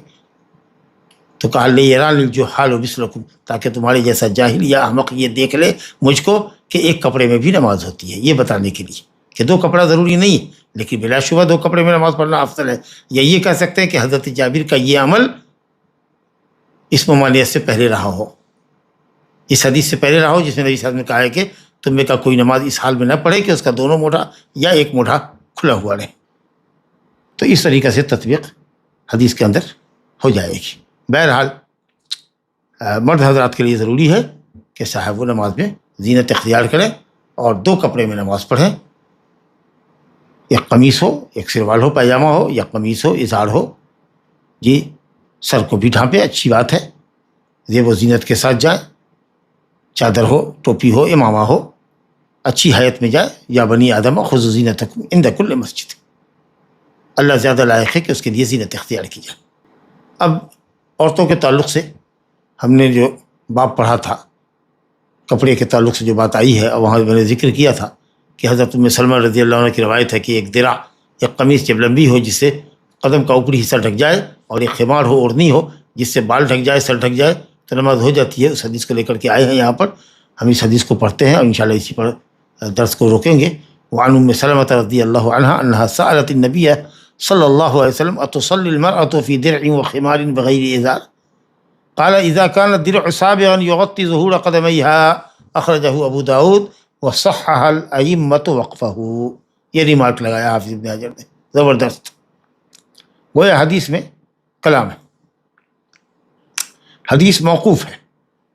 تو کہا لیران الجحال مثلکم، تاکہ تمہارے جیسا جاہل یا احمق یہ دیکھ لے مجھ کو کہ ایک کپڑے میں بھی نماز ہوتی ہے، یہ بتانے کے لیے کہ دو کپڑا ضروری نہیں ہے، لیکن بلا شبہ دو کپڑے میں نماز پڑھنا افضل ہے۔ یا یہ کہہ سکتے ہیں کہ حضرت جابر کا یہ عمل اس ممانعت سے پہلے رہا ہو، اس حدیث سے پہلے رہا ہو جس میں نبی صلی اللہ علیہ وسلم نے کہا ہے کہ تم میں کا کوئی نماز اس حال میں نہ پڑھے کہ اس کا دونوں موڑھا یا ایک موڑھا کھلا ہوا رہے۔ تو اس طریقے سے تطبیق حدیث کے اندر ہو جائے گی۔ بہرحال مرد حضرات کے لیے ضروری ہے کہ صاحب وہ نماز میں زینت اختیار کریں اور دو کپڑے میں نماز پڑھیں، ایک قمیص ہو، ایک سروال ہو، پائجامہ ہو، یا قمیص ہو، اظہار ہو، جی سر کو بھی ڈھانپے، اچھی بات ہے، زیب و زینت کے ساتھ جائیں، چادر ہو، ٹوپی ہو، امامہ ہو، اچھی حیت میں جائے۔ یا بنی آدم خذوا زینتکم عند کل مسجد، اللہ زیادہ لائق ہے کہ اس کے لیے زینت اختیار کی جائے۔ اب عورتوں کے تعلق سے ہم نے جو باب پڑھا تھا، کپڑے کے تعلق سے جو بات آئی ہے، وہاں میں نے ذکر کیا تھا کہ حضرت ام سلمہ رضی اللہ عنہ کی روایت ہے کہ ایک درع، ایک قمیص جب لمبی ہو جس سے قدم کا اوپری حصہ ڈھک جائے، اور ایک خمار ہو، اوڑھنی ہو جس سے بال ڈھک جائے، سر ڈھک جائے، تو نماز ہو جاتی ہے۔ اس حدیث کو لے کر کے آئے ہیں یہاں پر، ہم اس حدیث کو پڑھتے ہیں اور انشاءاللہ اسی پر درس کو روکیں گے۔ وعن ام سلمہ رضی اللہ عنہا انہا سألت النبی صلی اللہ علیہ وسلم اتصلی المرأة فی درع وخمار بغیر ازار؟ قال اذا كان الدرع سابغا يغطي ظهور قدميها اخرجه ابو داود وصحح الائمة وقفه۔ یہ ریمارک لگایا حافظ ابن حجر نے، زبردست۔ وہ حدیث میں کلام ہے، حدیث موقوف ہے۔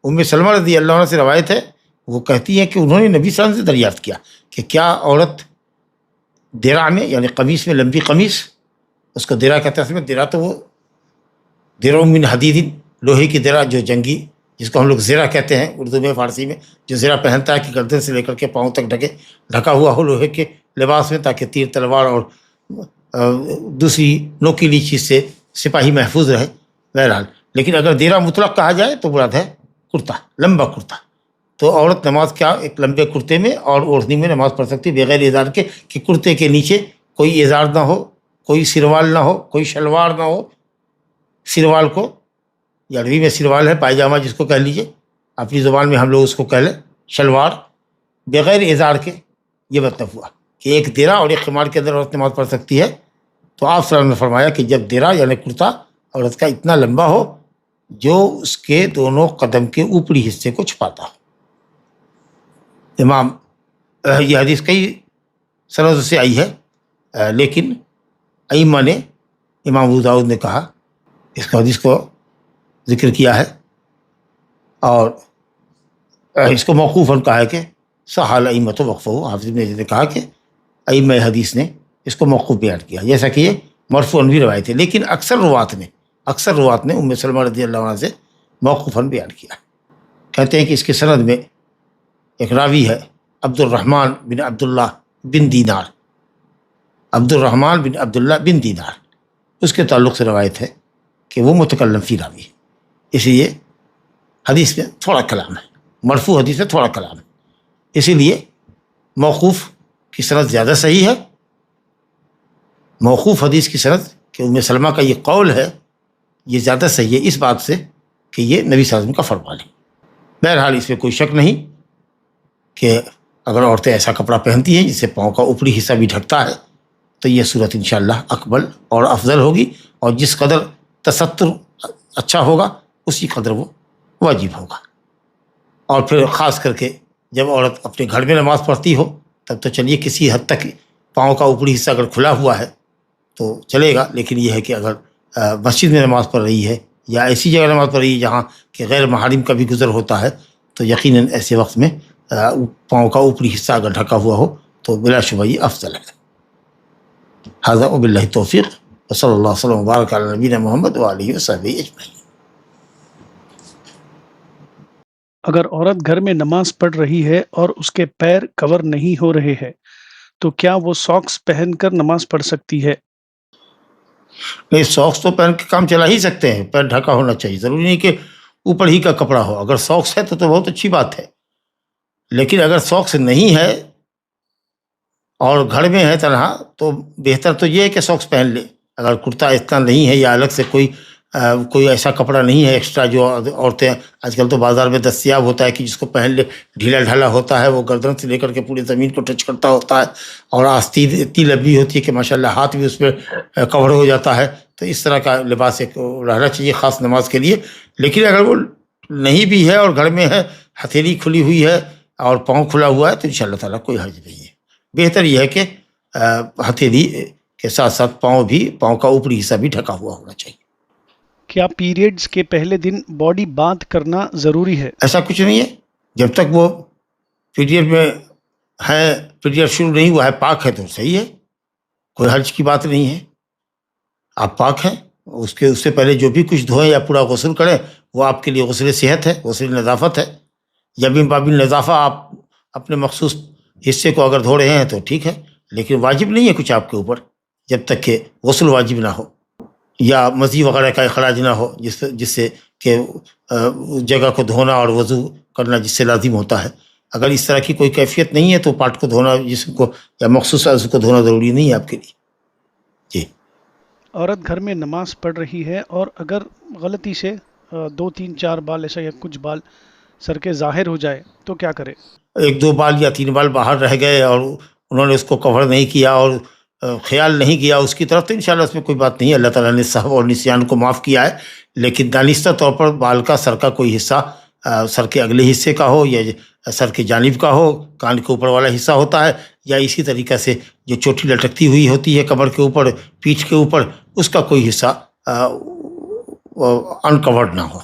ام سلمہ رضی اللہ عنہ سے روایت ہے، وہ کہتی ہیں کہ انہوں نے نبی صلی اللہ علیہ وسلم سے دریافت کیا کہ کیا عورت درع میں، یعنی قمیص میں، لمبی قمیص، اس کو درع کہتے ہیں۔ درع تو وہ درع من حدید، لوہے کی درع جو جنگی، جس کو ہم لوگ زرہ کہتے ہیں اردو میں، فارسی میں، جو زرہ پہنتا ہے کہ گردن سے لے کر کے پاؤں تک ڈھکا ہوا ہو لوہے کے لباس میں، تاکہ تیر تلوار اور دوسری نوکیلی چیز سے سپاہی محفوظ رہے۔ بہرحال لیکن اگر درع مطلق کہا جائے تو مراد ہے کرتا، لمبا کرتا۔ تو عورت نماز کیا ایک لمبے کرتے میں اور اوڑھنی میں نماز پڑھ سکتی بغیر ازار کے، کہ کرتے کے نیچے کوئی ازار نہ ہو، کوئی سروال نہ ہو، کوئی شلوار نہ ہو۔ سروال کو، یا عربی میں سروال ہے پائجامہ جس کو کہہ لیجیے، اپنی زبان میں ہم لوگ اس کو کہہ لیں شلوار، بغیر ازار کے، یہ مطلب ہوا کہ ایک درع اور ایک خمار کے اندر عورت نماز پڑھ سکتی ہے۔ تو آپ صلی اللہ علیہ وسلم نے فرمایا کہ جب درع یعنی کرتا عورت کا اتنا لمبا ہو جو اس کے دونوں قدم کے اوپری حصے کو چھپاتا ہو۔ امام یہ حدیث کئی سندوں سے آئی ہے، لیکن ائمہ نے، امام ابو داؤد نے کہا، اس کا حدیث کو ذکر کیا ہے اور اس کو موقوفاً کہا ہے کہ صحح الائمۃ وقفہ۔ حافظ ابن حجر نے کہا کہ ائمہ حدیث نے اس کو موقوف بیان کیا، جیسا کہ یہ مرفوعاً بھی روایت ہے، لیکن اکثر روات نے ام سلمہ رضی اللہ عنہ سے موقوفاً بیان کیا۔ کہتے ہیں کہ اس کی سند میں ایک راوی ہے عبد الرحمن بن عبداللہ بن دینار، عبد الرحمن بن عبداللہ بن دینار، اس کے تعلق سے روایت ہے کہ وہ متکلم فی راوی ہے، اسی لیے حدیث میں تھوڑا کلام ہے، مرفوع حدیث میں تھوڑا کلام ہے، اسی لیے موقوف کی سند زیادہ صحیح ہے۔ موقوف حدیث کی سند کہ ام سلمہ کا یہ قول ہے، یہ زیادہ صحیح ہے اس بات سے کہ یہ نبی صلی اللہ علیہ وسلم کا فرمان ہے۔ بہرحال اس میں کوئی شک نہیں کہ اگر عورتیں ایسا کپڑا پہنتی ہیں جس سے پاؤں کا اوپری حصہ بھی ڈھکتا ہے تو یہ صورت انشاءاللہ اقبل اور افضل ہوگی، اور جس قدر تستر اچھا ہوگا اسی قدر وہ واجب ہوگا۔ اور پھر خاص کر کے جب عورت اپنے گھر میں نماز پڑھتی ہو تب تو چلیے کسی حد تک پاؤں کا اوپری حصہ اگر کھلا ہوا ہے تو چلے گا، لیکن یہ ہے کہ اگر مسجد میں نماز پڑھ رہی ہے یا ایسی جگہ نماز پڑھ رہی ہے جہاں کہ غیر محارم کا بھی گزر ہوتا ہے تو یقیناً ایسے وقت میں پاؤں کا اوپری حصہ اگر ڈھکا ہوا ہو تو بلا شبہ یہ افضل ہے۔ ھذا وباللہ توفیق، وصلی اللہ وسلم وبارک علی نبینا محمد وآلہ وصحبہ اجمعین۔ اگر عورت گھر میں نماز پڑھ رہی ہے اور اس کے پیر کور نہیں ہو رہے ہیں تو کیا وہ ساکس پہن کر نماز پڑھ سکتی ہے؟ نہیں، ساکس تو پہن کے کام چلا ہی سکتے ہیں، پیر ڈھکا ہونا چاہیے، ضروری نہیں کہ اوپر ہی کا کپڑا ہو۔ اگر ساکس ہے تو بہت اچھی بات ہے، لیکن اگر ساکس نہیں ہے اور گھر میں ہے تنہا تو بہتر تو یہ ہے کہ ساکس پہن لے، اگر کرتا اتنا نہیں ہے یا الگ سے کوئی ایسا کپڑا نہیں ہے ایکسٹرا جو عورتیں آج کل تو بازار میں دستیاب ہوتا ہے کہ جس کو پہن لے، ڈھیلا ڈھالا ہوتا ہے، وہ گردن سے لے کر کے پوری زمین کو ٹچ کرتا ہوتا ہے، اور آستین اتنی لمبی ہوتی ہے کہ ماشاءاللہ ہاتھ بھی اس پہ کور ہو جاتا ہے. تو اس طرح کا لباس ایک رہنا چاہیے خاص نماز کے لیے. لیکن اگر وہ نہیں بھی ہے اور گھر میں ہے، ہتھیلی کھلی ہوئی ہے اور پاؤں کھلا ہوا ہے، تو انشاءاللہ تعالیٰ کوئی حرج نہیں ہے. بہتر یہ ہے کہ ہتھیلی کے ساتھ ساتھ پاؤں کا اوپری حصہ بھی ڈھکا ہوا ہونا چاہیے. کیا پیریڈز کے پہلے دن باڈی باتھ کرنا ضروری ہے؟ ایسا کچھ نہیں ہے، جب تک وہ پیریڈ میں ہے، پیریڈ شروع نہیں ہوا ہے، پاک ہے تو صحیح ہے، کوئی حرج کی بات نہیں ہے. آپ پاک ہیں، اس سے پہلے جو بھی کچھ دھوئیں یا پورا غسل کریں وہ آپ کے لیے غسل صحت ہے، غسل نظافت ہے. جب ان باب نظافہ آپ اپنے مخصوص حصے کو اگر دھو رہے ہیں تو ٹھیک ہے، لیکن واجب نہیں ہے کچھ آپ کے اوپر جب تک کہ غسل واجب نہ ہو یا مزی وغیرہ کا اخراج نہ ہو، جس سے کہ جگہ کو دھونا اور وضو کرنا جس سے لازم ہوتا ہے. اگر اس طرح کی کوئی کیفیت نہیں ہے تو پارٹ کو دھونا، جسم کو یا مخصوص عضو کو دھونا ضروری نہیں ہے آپ کے لیے. جی. عورت گھر میں نماز پڑھ رہی ہے اور اگر غلطی سے 2 3 4 بال ایسا یا کچھ بال سر کے ظاہر ہو جائے تو کیا کرے؟ 1 2 بال یا 3 بال باہر رہ گئے اور انہوں نے اس کو کور نہیں کیا اور خیال نہیں کیا اس کی طرف، تو انشاءاللہ اس میں کوئی بات نہیں ہے. اللہ تعالیٰ نے سہو اور نسیان کو معاف کیا ہے. لیکن دانستہ طور پر بال کا سر کا کوئی حصہ سر کے اگلے حصے کا ہو یا سر کے جانب کا ہو، کان کے اوپر والا حصہ ہوتا ہے، یا اسی طریقے سے جو چوٹی لٹکتی ہوئی ہوتی ہے کمر کے اوپر، پیٹھ کے اوپر، اس کا کوئی حصہ انکورڈ نہ ہو.